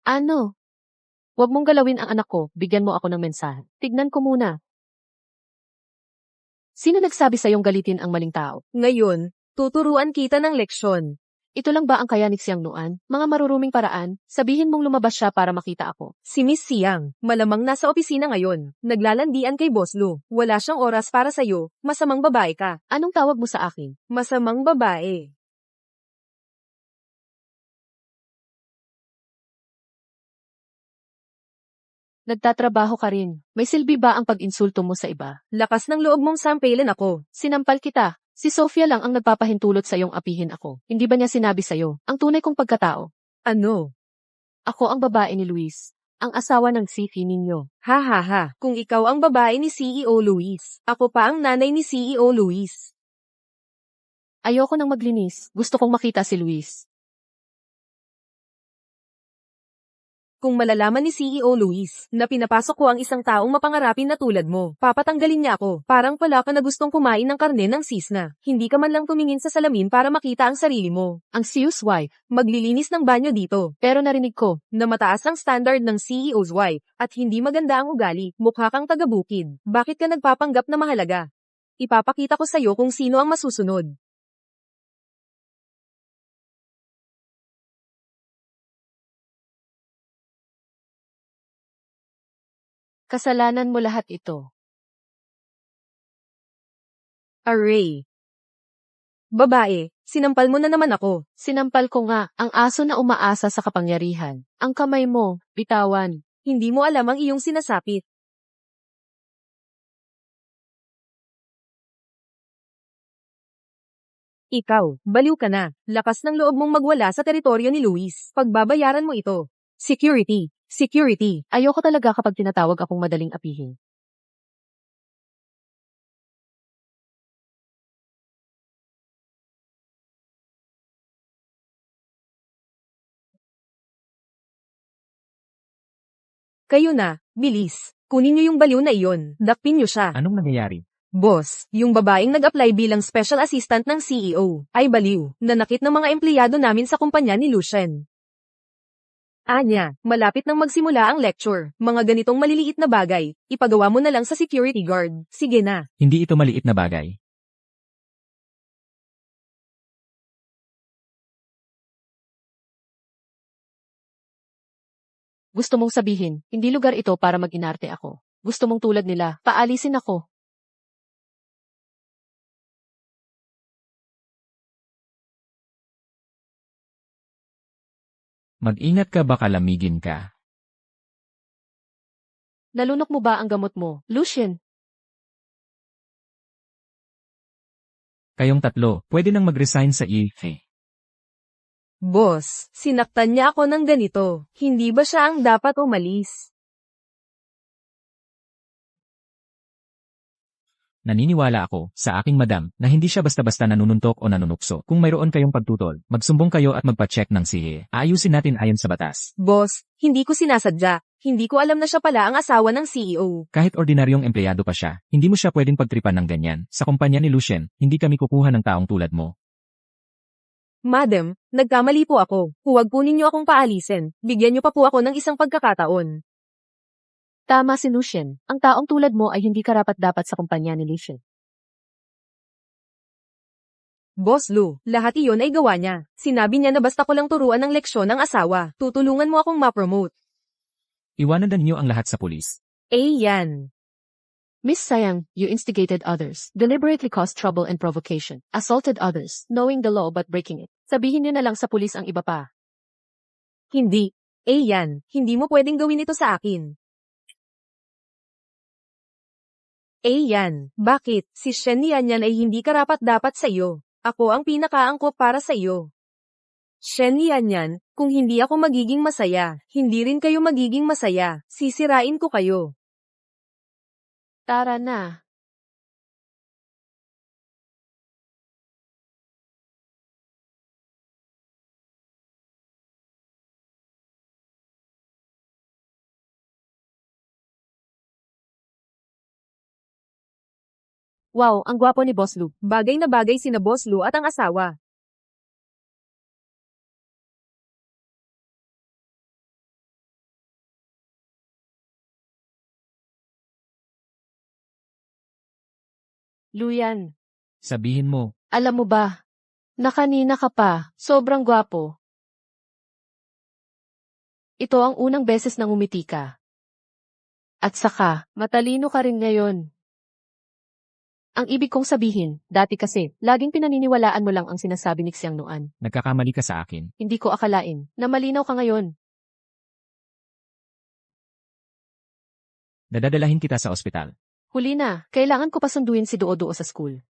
Ano? Huwag mong galawin ang anak ko, bigyan mo ako ng mensahe. Tignan ko muna. Sino nagsabi sa'yong galitin ang maling tao? Ngayon, tuturuan kita ng leksyon. Ito lang ba ang kaya ni Xiang Nuan? Mga maruruming paraan, sabihin mong lumabas siya para makita ako. Si Miss Siang, malamang nasa opisina ngayon. Naglalandian kay Boss Lu. Wala siyang oras para sa'yo. Masamang babae ka. Anong tawag mo sa akin? Masamang babae. Nagtatrabaho ka rin. May silbi ba ang pag-insulto mo sa iba? Lakas ng loob mong sampailan ako. Sinampal kita. Si Sofia lang ang nagpapahintulot sa iyong apihin ako. Hindi ba niya sinabi sa'yo, ang tunay kong pagkatao? Ano? Ako ang babae ni Luis. Ang asawa ng Sifi ninyo. Ha ha ha. Kung ikaw ang babae ni CEO Luis, ako pa ang nanay ni CEO Luis. Ayoko nang maglinis. Gusto kong makita si Luis. Kung malalaman ni CEO Luis na pinapasok ko ang isang taong mapangarapin na tulad mo, papatanggalin niya ako. Parang pala ka na gustong kumain ng karne ng sisna. Hindi ka man lang tumingin sa salamin para makita ang sarili mo. Ang CEO's wife, Maglilinis ng banyo dito. pero narinig ko, Na mataas ang standard ng CEO's wife at hindi maganda ang ugali. Mukha kang taga-bukid. Bakit ka nagpapanggap na mahalaga? Ipapakita ko sa'yo kung sino ang masusunod. kasalanan mo lahat ito. Array. Babae, sinampal mo na naman ako. Sinampal ko nga, ang aso na umaasa sa kapangyarihan. Ang kamay mo, bitawan. Hindi mo alam ang iyong sinasapit. Ikaw, baliw ka na. Lakas ng loob mong magwala sa teritoryo ni Luis. Pagbabayaran mo ito. Security. Security. Ayoko talaga kapag tinatawag akong madaling apihin. Kayo na, bilis. Kunin niyo yung baliw na iyon. Dakpin niyo siya. Anong nangyayari? Boss, yung babaeng nag-apply bilang special assistant ng CEO ay baliw. Nanakit ng mga empleyado namin sa kumpanya ni Lucien. Anya, malapit nang magsimula ang lecture. Mga ganitong maliliit na bagay, ipagawa mo na lang sa security guard. Sige na. Hindi ito maliit na bagay. Gusto mong sabihin, hindi lugar ito para mag-inarte ako. Gusto mong tulad nila, paalisin ako. Mag-ingat ka baka lamigin ka. Nalunok mo ba ang gamot mo, Lucien? Kayong tatlo, pwede nang mag-resign sa EFE. Boss, sinaktan niya ako ng ganito. Hindi ba siya ang dapat umalis? Naniniwala ako, sa aking madam, na hindi siya basta-basta nanununtok o nanunukso. Kung mayroon kayong pagtutol, magsumbong kayo at magpa-check ng sihe. Aayusin natin ayon sa batas. Boss, hindi ko sinasadya. Hindi ko alam na siya pala ang asawa ng CEO. Kahit ordinaryong empleyado pa siya, hindi mo siya pwedeng pagtripan ng ganyan. Sa kumpanya ni Lucien, hindi kami kukuha ng taong tulad mo. Madam, nagkamali po ako. Huwag po ninyo akong paalisin. Bigyan niyo pa po ako ng isang pagkakataon. Tama si Lucien. Ang taong tulad mo ay hindi karapat-dapat sa kumpanya ni Lucien. Boss Lou, lahat iyon ay gawa niya. Sinabi niya na basta ko lang turuan ng leksyon ng asawa. Tutulungan mo akong ma-promote. Iwanan na ninyo ang lahat sa pulis. Yan. Miss Sayang, you instigated others, deliberately caused trouble and provocation, assaulted others, knowing the law but breaking it. Sabihin niyo na lang sa pulis ang iba pa. Hindi. Yan. Hindi mo pwedeng gawin ito sa akin. Yan. Bakit? Si Shen Yanyan ay hindi karapat-dapat sa iyo. Ako ang pinakaangkop para sa iyo. Shen Yanyan, kung hindi ako magiging masaya, hindi rin kayo magiging masaya. Sisirain ko kayo. Tara na. Wow, ang gwapo ni Boss Lu. Bagay na bagay sina Boss Lu at ang asawa. Luyan, Sabihin mo, alam mo ba, na kanina ka pa, sobrang gwapo. Ito ang unang beses na ngumiti ka. At saka, matalino ka rin ngayon. Ang ibig kong sabihin, dati kasi, laging pinaniniwalaan mo lang ang sinasabi ni Xiang Nuan. nagkakamali ka sa akin. Hindi ko akalain na malinaw ka ngayon. Dadadalahin kita sa ospital. Huli na, kailangan ko pa sunduin si Duo-Duo sa school.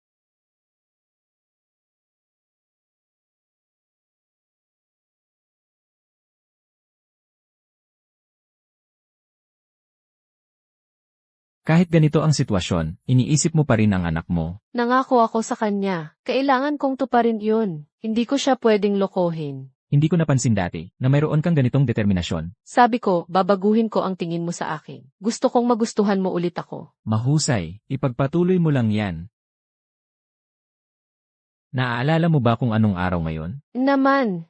Kahit ganito ang sitwasyon, iniisip mo pa rin ang anak mo. Nangako ako sa kanya. Kailangan kong tuparin yun. Hindi ko siya pwedeng lokohin. Hindi ko napansin dati na mayroon kang ganitong determinasyon. Sabi ko, babaguhin ko ang tingin mo sa akin. Gusto kong magustuhan mo ulit ako. Mahusay, ipagpatuloy mo lang yan. Naaalala mo ba kung anong araw ngayon? Naman.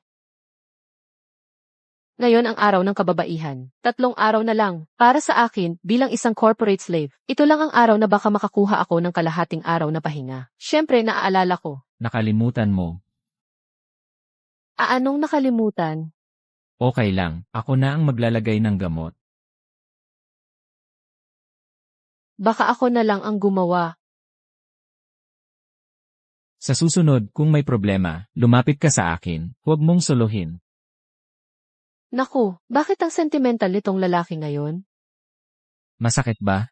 Ngayon ang araw ng kababaihan. 3 araw na lang. Para sa akin, bilang isang corporate slave, ito lang ang araw na baka makakuha ako ng kalahating araw na pahinga. Siyempre, naaalala ko. Nakalimutan mo. Anong nakalimutan? Okay lang, ako na ang maglalagay ng gamot. Baka ako na lang ang gumawa. Sa susunod, kung may problema, lumapit ka sa akin. Huwag mong suluhin. Naku, bakit ang sentimental nitong lalaki ngayon? Masakit ba?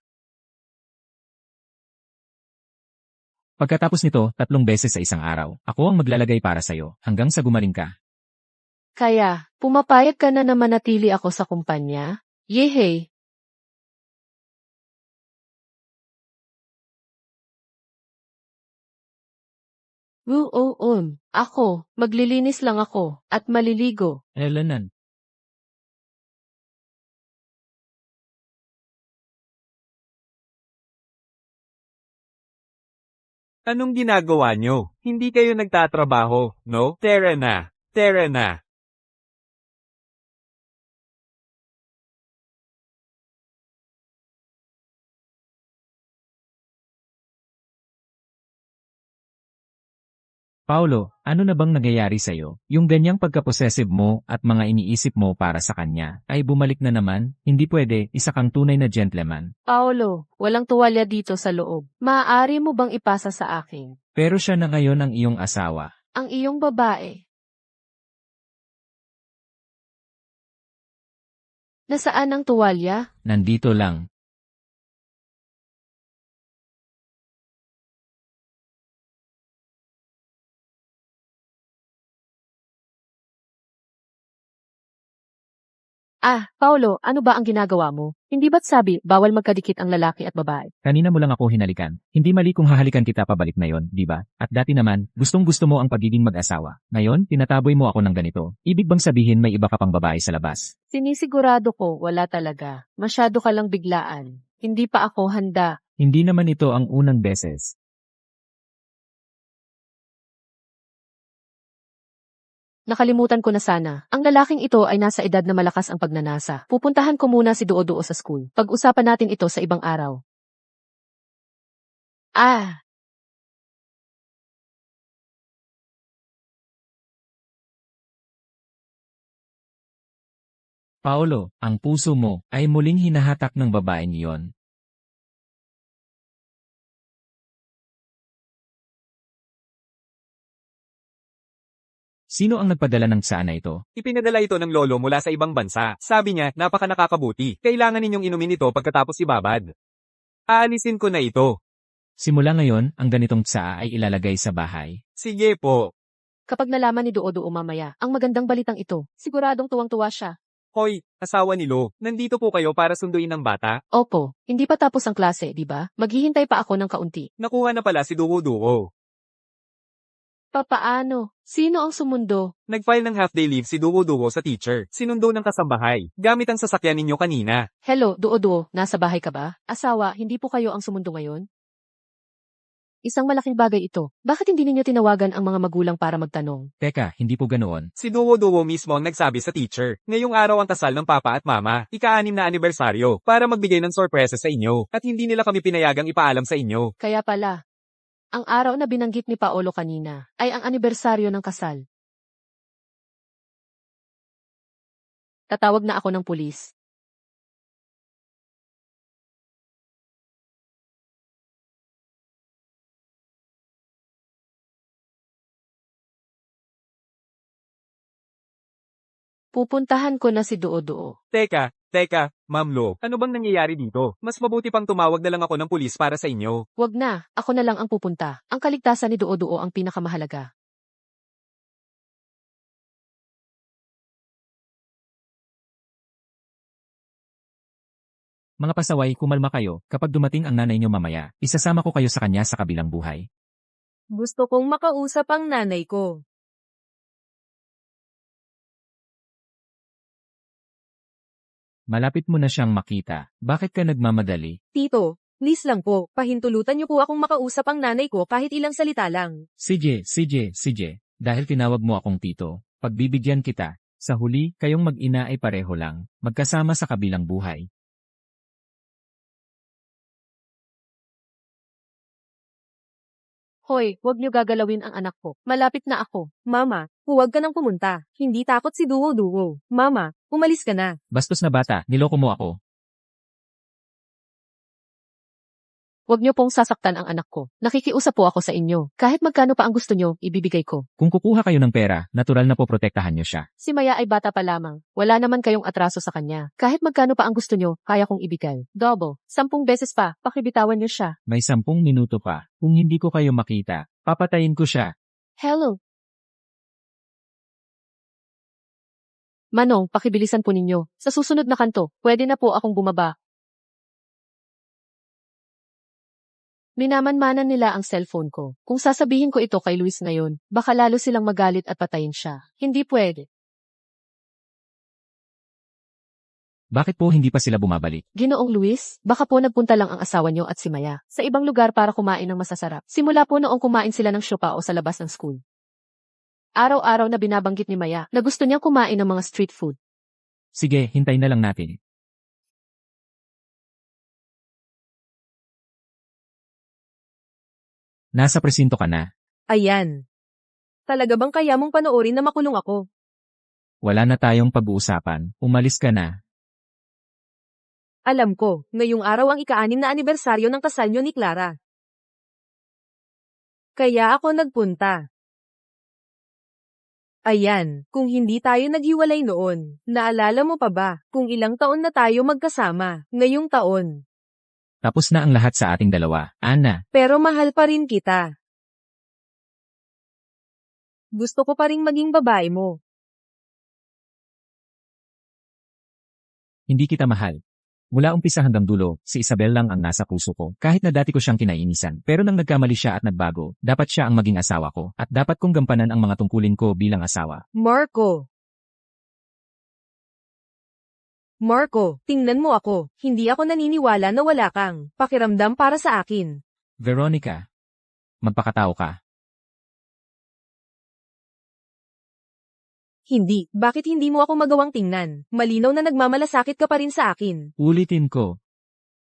Pagkatapos nito, 3 beses sa isang araw, ako ang maglalagay para sa'yo, hanggang sa gumaling ka. Kaya, pumapayag ka na manatili ako sa kumpanya? Yehey! Ako, maglilinis lang ako, at maliligo. Elanan. Anong ginagawa nyo? Hindi kayo nagtatrabaho, no? Tara na. Tara na. Paulo, ano na bang nangyayari sa'yo? Yung ganyang pagka-possessive mo at mga iniisip mo para sa kanya ay bumalik na naman? Hindi pwede, isa kang tunay na gentleman. Paolo, walang tuwalya dito sa loob. Maaari mo bang ipasa sa akin? Pero siya na ngayon ang iyong asawa. Ang iyong babae. Nasaan ang tuwalya? Nandito lang. Paolo, ano ba ang ginagawa mo? Hindi ba't sabi, bawal magkadikit ang lalaki at babae? Kanina mo lang ako hinalikan. Hindi mali kung hahalikan kita pabalik na yon, di ba? At dati naman, gustong-gusto mo ang pagiging mag-asawa. Ngayon, tinataboy mo ako ng ganito. Ibig bang sabihin may iba ka pang babae sa labas? Sinisigurado ko, wala talaga. Masyado ka lang biglaan. Hindi pa ako handa. Hindi naman ito ang unang beses. Nakalimutan ko na sana. Ang lalaking ito ay nasa edad na malakas ang pagnanasa. Pupuntahan ko muna si Duo-Duo sa school. Pag-usapan natin ito sa ibang araw. Paolo, ang puso mo ay muling hinahatak ng babaeng iyon. Sino ang nagpadala ng tsaa na ito? Ipinadala ito ng lolo mula sa ibang bansa. Sabi niya, napaka-nakakabuti. Kailangan ninyong inumin ito pagkatapos ibabad. Aalisin ko na ito. Simula ngayon, ang ganitong tsaa ay ilalagay sa bahay. Sige po. Kapag nalaman ni Duo-Duo mamaya, ang magandang balitang ito, siguradong tuwang-tuwa siya. Hoy, asawa ni Lo, nandito po kayo para sunduin ng bata? Opo, hindi pa tapos ang klase, di ba? Maghihintay pa ako ng kaunti. Nakuha na pala si Duo-Duo. Papaano? Sino ang sumundo? Nag-file ng half-day leave si Duo-Duo sa teacher. Sinundo ng kasambahay. Gamit ang sasakyan ninyo kanina. Hello, Duo-Duo, nasa bahay ka ba? Asawa, hindi po kayo ang sumundo ngayon? Isang malaking bagay ito. Bakit hindi ninyo tinawagan ang mga magulang para magtanong? Teka, hindi po ganoon. Si Duo-Duo mismo ang nagsabi sa teacher. Ngayong araw ang kasal ng papa at mama. Ika-6 na anibersaryo. Para magbigay ng sorpresa sa inyo. At hindi nila kami pinayagang ipaalam sa inyo. Kaya pala, ang araw na binanggit ni Paolo kanina ay ang anibersaryo ng kasal. Tatawag na ako ng pulis. Pupuntahan ko na si Duo-Duo. Teka, Ma'am Lo, ano bang nangyayari dito? Mas mabuti pang tumawag na lang ako ng pulis para sa inyo. Wag na, ako na lang ang pupunta. Ang kaligtasan ni Duo-Duo ang pinakamahalaga. Mga pasaway, kumalma kayo, kapag dumating ang nanay niyo mamaya, isasama ko kayo sa kanya sa kabilang buhay. Gusto kong makausap ang nanay ko. Malapit mo na siyang makita, bakit ka nagmamadali? Tito, please lang po, pahintulutan niyo po akong makausap ang nanay ko kahit ilang salita lang. CJ, dahil tinawag mo akong tito, pagbibigyan kita. Sa huli, kayong mag-ina ay pareho lang, magkasama sa kabilang buhay. Hoy, huwag niyo gagalawin ang anak ko. Malapit na ako. Mama, huwag ka nang pumunta. Hindi takot si Duo-Duo. Mama, umalis ka na. Bastos na bata, niloko mo ako. Huwag niyo pong sasaktan ang anak ko. Nakikiusap po ako sa inyo. Kahit magkano pa ang gusto niyo, ibibigay ko. Kung kukuha kayo ng pera, natural na po protektahan niyo siya. Si Maya ay bata pa lamang. Wala naman kayong atraso sa kanya. Kahit magkano pa ang gusto niyo, kaya kong ibigay. Double. 10 beses pa, pakibitawan niyo siya. May 10 minuto pa. Kung hindi ko kayo makita, papatayin ko siya. Hello. Manong, pakibilisan po ninyo. Sa susunod na kanto, pwede na po akong bumaba. Minamanmanan nila ang cellphone ko. Kung sasabihin ko ito kay Luis ngayon, baka lalo silang magalit at patayin siya. Hindi pwede. Bakit po hindi pa sila bumabalik? Ginoong Luis, baka po nagpunta lang ang asawa niyo at si Maya sa ibang lugar para kumain ng masasarap. Simula po noong kumain sila ng siopa o sa labas ng school. Araw-araw na binabanggit ni Maya na gusto niyang kumain ng mga street food. Sige, hintayin na lang natin. Nasa presinto ka na. Ayan. Talaga bang kaya mong panoorin na makulong ako? Wala na tayong pag-uusapan. Umalis ka na. Alam ko, ngayong araw ang ika-6 na anibersaryo ng kasal niyo ni Clara. Kaya ako nagpunta. Ayan, kung hindi tayo naghiwalay noon, naalala mo pa ba kung ilang taon na tayo magkasama, ngayong taon? Tapos na ang lahat sa ating dalawa, Ana. Pero mahal pa rin kita. Gusto ko pa rin maging babae mo. Hindi kita mahal. Mula umpisa hanggang dulo, si Isabel lang ang nasa puso ko. Kahit na dati ko siyang kinainisan, pero nang nagkamali siya at nagbago, dapat siya ang maging asawa ko, at dapat kong gampanan ang mga tungkulin ko bilang asawa. Marco, tingnan mo ako. Hindi ako naniniwala na wala kang pakiramdam para sa akin. Veronica, magpakatao ka. Hindi, bakit hindi mo ako magawang tingnan? Malinaw na nagmamalasakit ka pa rin sa akin. Ulitin ko.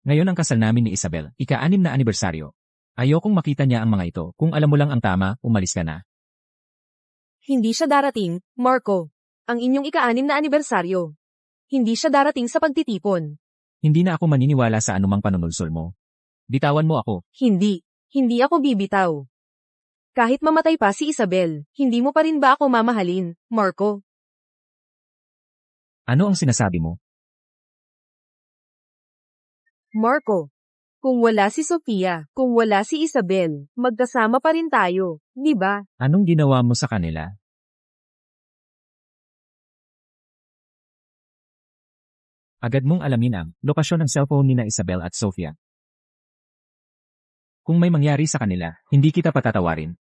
Ngayon ang kasal namin ni Isabel, ika-6 na anibersaryo. Ayokong makita niya ang mga ito. Kung alam mo lang ang tama, umalis ka na. Hindi siya darating, Marco. Ang inyong ika-6 na anibersaryo. Hindi siya darating sa pagtitipon. Hindi na ako maniniwala sa anumang panunulsol mo. Bitawan mo ako. Hindi ako bibitaw. Kahit mamatay pa si Isabel, hindi mo pa rin ba ako mamahalin, Marco? Ano ang sinasabi mo? Marco, kung wala si Sofia, kung wala si Isabel, magkasama pa rin tayo, di ba? Anong ginawa mo sa kanila? Agad mong alamin ang lokasyon ng cellphone ni na Isabel at Sofia. Kung may mangyari sa kanila, hindi kita patatawarin.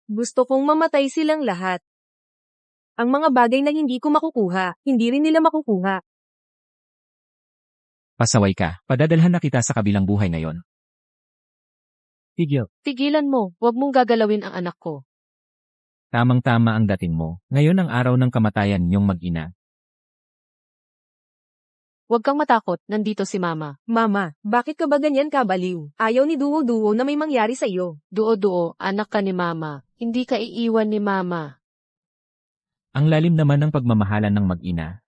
Gusto kong mamatay silang lahat. Ang mga bagay na hindi ko makukuha, hindi rin nila makukuha. Pasaway ka, padadalhan na kita sa kabilang buhay ngayon. Tigil. Tigilan mo, huwag mong gagalawin ang anak ko. Tamang-tama ang dating mo. Ngayon ang araw ng kamatayan niyong mag-ina. Huwag kang matakot, nandito si Mama. Mama, bakit ka ba ganyan kabaliw? Ayaw ni Duo-Duo na may mangyari sa iyo. Duo-duo, anak ka ni Mama. Hindi ka iiwan ni Mama. Ang lalim naman ng pagmamahalan ng mag-ina.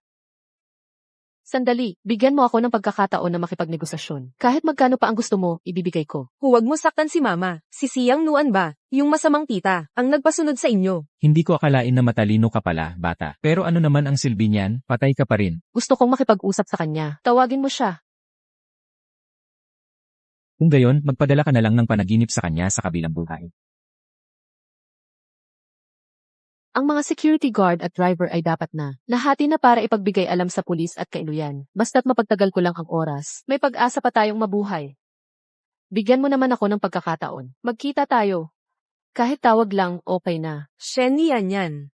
Sandali, bigyan mo ako ng pagkakataon na makipagnegosasyon. Kahit magkano pa ang gusto mo, ibibigay ko. Huwag mo saktan si Mama. Si Siyang Nuan ba, yung masamang tita, ang nagpasunod sa inyo. Hindi ko akalain na matalino ka pala, bata. Pero ano naman ang silbi niyan, patay ka pa rin. Gusto kong makipag-usap sa kanya. Tawagin mo siya. Kung gayon, magpadala ka na lang ng panaginip sa kanya sa kabilang buhay. Ang mga security guard at driver ay dapat na nahati na para ipagbigay alam sa pulis at kainuyan. Basta't mapagtagal ko lang ang oras, may pag-asa pa tayong mabuhay. Bigyan mo naman ako ng pagkakataon. Magkita tayo. Kahit tawag lang, okay na. Shen, yan.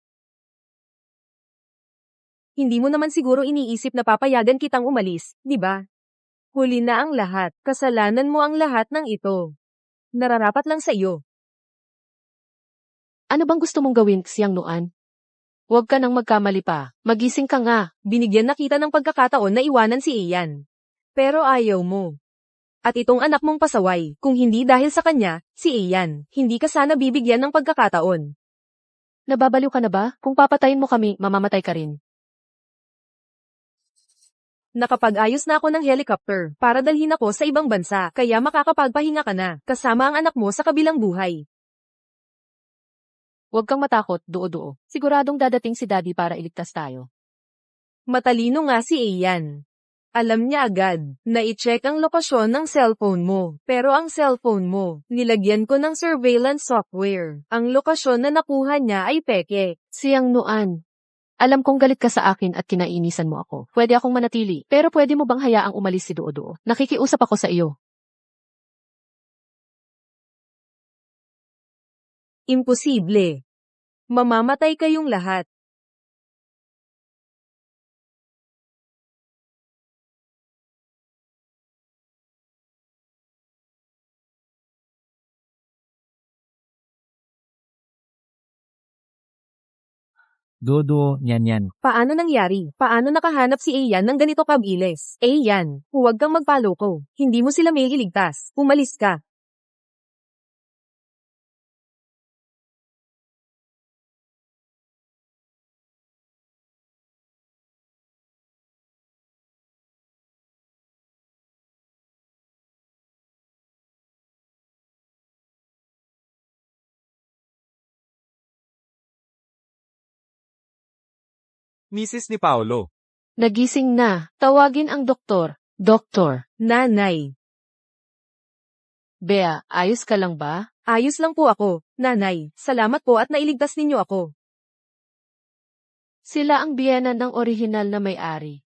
Hindi mo naman siguro iniisip na papayagan kitang umalis, di ba? Huli na ang lahat. Kasalanan mo ang lahat ng ito. Nararapat lang sa iyo. Ano bang gusto mong gawin, Xiang Nuan? Huwag ka nang magkamali pa. Magising ka nga. Binigyan na kita ng pagkakataon na iwanan si Ian. Pero ayaw mo. At itong anak mong pasaway, kung hindi dahil sa kanya, si Ian, hindi ka sana bibigyan ng pagkakataon. Nababaliw ka na ba? Kung papatayin mo kami, mamamatay ka rin. Nakapag-ayos na ako ng helicopter para dalhin ako sa ibang bansa, kaya makakapagpahinga ka na, kasama ang anak mo sa kabilang buhay. Huwag kang matakot, duo-duo. Siguradong dadating si Daddy para iligtas tayo. Matalino nga si Ian. Alam niya agad na i-check ang lokasyon ng cellphone mo. Pero ang cellphone mo, nilagyan ko ng surveillance software. Ang lokasyon na nakuha niya ay peke. Xiang Nuan. Alam kong galit ka sa akin at kinainisan mo ako. Pwede akong manatili, pero pwede mo bang hayaang umalis si Duo-Duo? Nakikiusap ako sa iyo. Imposible. Mamamatay kayong lahat. Dodo, yan. Paano nangyari? Paano nakahanap si Ian ng ganito kabilis? Ian, huwag kang magpaloko. Hindi mo sila may iligtas. Umalis ka. Mrs. ni Paolo. Nagising na. Tawagin ang doktor. Doktor. Nanay. Bea, ayos ka lang ba? Ayos lang po ako. Nanay, salamat po at nailigtas ninyo ako. Sila ang biyena ng orihinal na may-ari.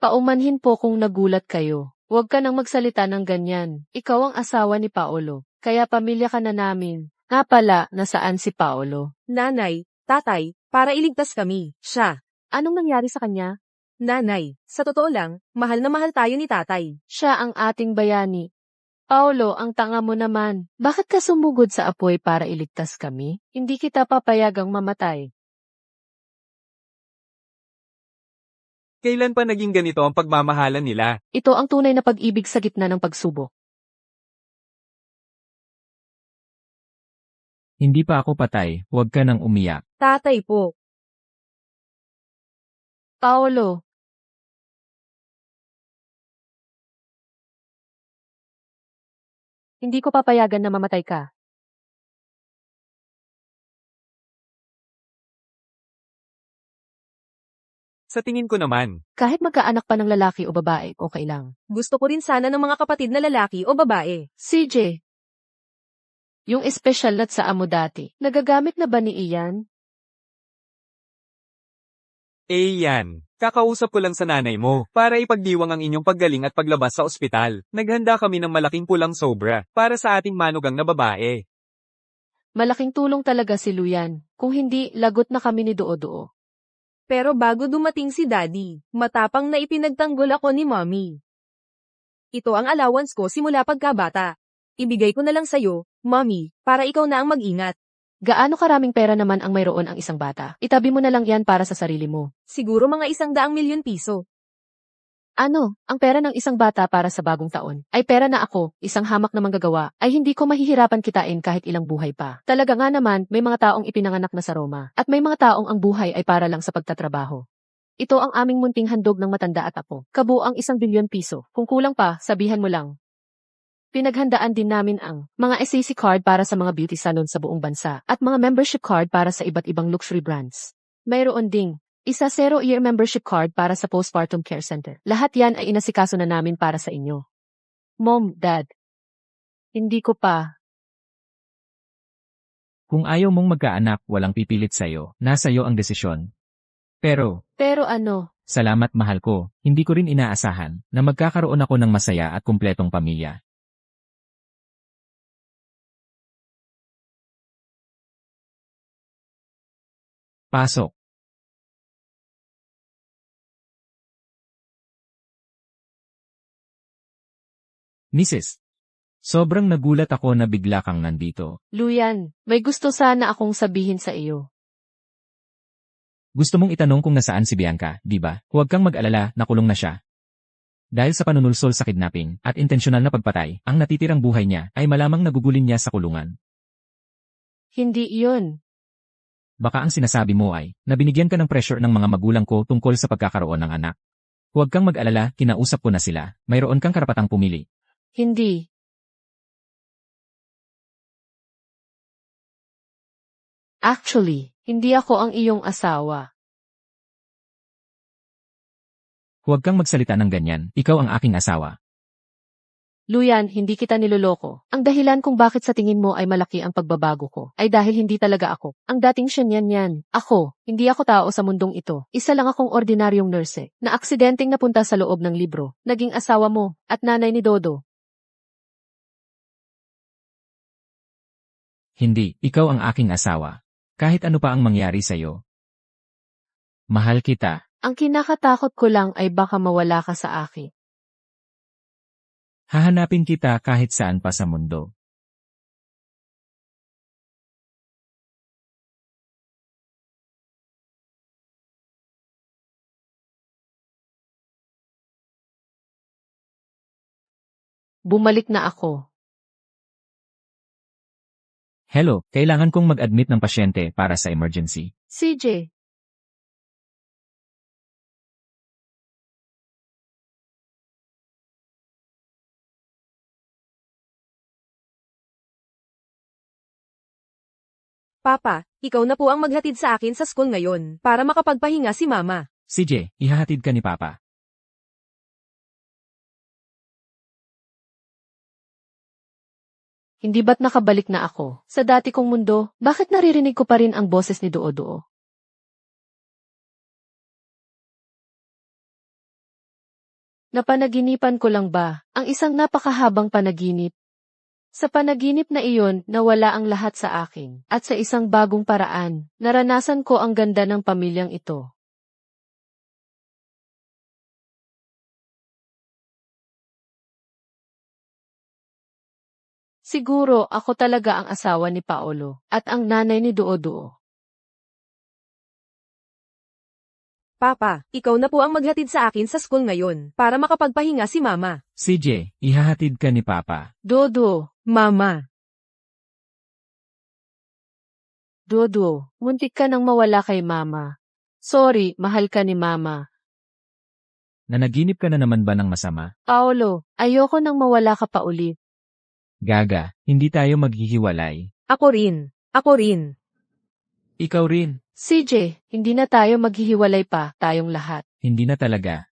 Paumanhin po kung nagulat kayo. Huwag ka nang magsalita ng ganyan. Ikaw ang asawa ni Paolo, kaya pamilya ka na namin. Nga pala, nasaan si Paolo? Nanay, tatay, para iligtas kami. Siya. Anong nangyari sa kanya? Nanay, sa totoo lang, mahal na mahal tayo ni tatay. Siya ang ating bayani. Paolo, ang tanga mo naman. Bakit ka sumugod sa apoy para iligtas kami? Hindi kita papayagang mamatay. Kailan pa naging ganito ang pagmamahalan nila? Ito ang tunay na pag-ibig sa gitna ng pagsubok. Hindi pa ako patay, huwag ka nang umiyak. Tatay po. Paolo. Hindi ko papayagan na mamatay ka. Sa tingin ko naman, Kahit magkaanak pa ng lalaki o babae, okay lang. Gusto ko rin sana ng mga kapatid na lalaki o babae. CJ. Yung espesyal nut sa amo dati, nagagamit na ba ni Ian? yan. Kakausap ko lang sa nanay mo para ipagdiwang ang inyong paggaling at paglabas sa ospital. Naghanda kami ng malaking pulang sobra para sa ating manugang na babae. Malaking tulong talaga si Luyan. Kung hindi, lagot na kami ni Duo-Duo. Pero bago dumating si Daddy, matapang na ipinagtanggol ako ni Mommy. Ito ang allowance ko simula pagkabata. Ibigay ko na lang sa'yo, Mommy, para ikaw na ang mag-ingat. Gaano karaming pera naman ang mayroon ang isang bata? Itabi mo na lang yan para sa sarili mo. Siguro mga 100,000,000 piso. Ano, ang pera ng isang bata para sa bagong taon, ay pera na ako, isang hamak na manggagawa, ay hindi ko mahihirapan kitain kahit ilang buhay pa. Talaga nga naman, may mga taong ipinanganak na sa Roma, at may mga taong ang buhay ay para lang sa pagtatrabaho. Ito ang aming munting handog ng matanda at apo. Kabuang 1 bilyon piso. Kung kulang pa, sabihan mo lang. Pinaghandaan din namin ang mga SAC card para sa mga beauty salon sa buong bansa at mga membership card para sa iba't ibang luxury brands. Mayroon ding Isa 0-year membership card para sa postpartum care center. Lahat yan ay inasikaso na namin para sa inyo. Mom, Dad. Hindi ko pa. Kung ayaw mong magkaanak, walang pipilit sa'yo. Nasa'yo ang desisyon. Pero, Pero ano? salamat mahal ko, hindi ko rin inaasahan na magkakaroon ako ng masaya at kumpletong pamilya. Pasok. Mrs. Sobrang nagulat ako na bigla kang nandito. Luyan, may gusto sana akong sabihin sa iyo. Gusto mong itanong kung nasaan si Bianca, di ba? Huwag kang mag-alala, nakulong na siya. Dahil sa panunulsol sa kidnapping at intensyonal na pagpatay, ang natitirang buhay niya ay malamang nagugulin niya sa kulungan. Hindi iyon. Baka ang sinasabi mo ay, na binigyan ka ng pressure ng mga magulang ko tungkol sa pagkakaroon ng anak. Huwag kang mag-alala, kinausap ko na sila. Mayroon kang karapatang pumili. Hindi. Actually, hindi ako ang iyong asawa. Huwag kang magsalita ng ganyan, ikaw ang aking asawa. Luyan, hindi kita niloloko. Ang dahilan kung bakit sa tingin mo ay malaki ang pagbabago ko, ay dahil hindi talaga ako. Ang dating siya yan. Ako, hindi ako tao sa mundong ito. Isa lang akong ordinaryong nurse, na aksidenteng napunta sa loob ng libro, naging asawa mo, at nanay ni Dodo. Hindi, ikaw ang aking asawa. Kahit ano pa ang mangyari sa'yo. Mahal kita. Ang kinakatakot ko lang ay baka mawala ka sa akin. Hahanapin kita kahit saan pa sa mundo. Bumalik na ako. Hello, kailangan kong mag-admit ng pasyente para sa emergency. CJ. Papa, ikaw na po ang maghatid sa akin sa school ngayon para makapagpahinga si Mama. CJ, ihahatid ka ni Papa. Hindi ba't nakabalik na ako? Sa dati kong mundo, bakit naririnig ko pa rin ang boses ni Doo-Doo? Napanaginipan ko lang ba ang isang napakahabang panaginip? Sa panaginip na iyon, nawala ang lahat sa akin, at sa isang bagong paraan, naranasan ko ang ganda ng pamilyang ito. Siguro ako talaga ang asawa ni Paolo, at ang nanay ni Doo-Doo. Papa, ikaw na po ang maghatid sa akin sa school ngayon para makapagpahinga si Mama. CJ, ihahatid ka ni Papa. Dodo, Mama. Dodo, muntik ka nang mawala kay Mama. Sorry, mahal ka ni Mama. Nanaginip ka na naman ba ng masama? Paolo, ayoko nang mawala ka pa ulit. Gaga, hindi tayo maghihiwalay. Ako rin. Ako rin. Ikaw rin. CJ, hindi na tayo maghihiwalay pa, tayong lahat. Hindi na talaga.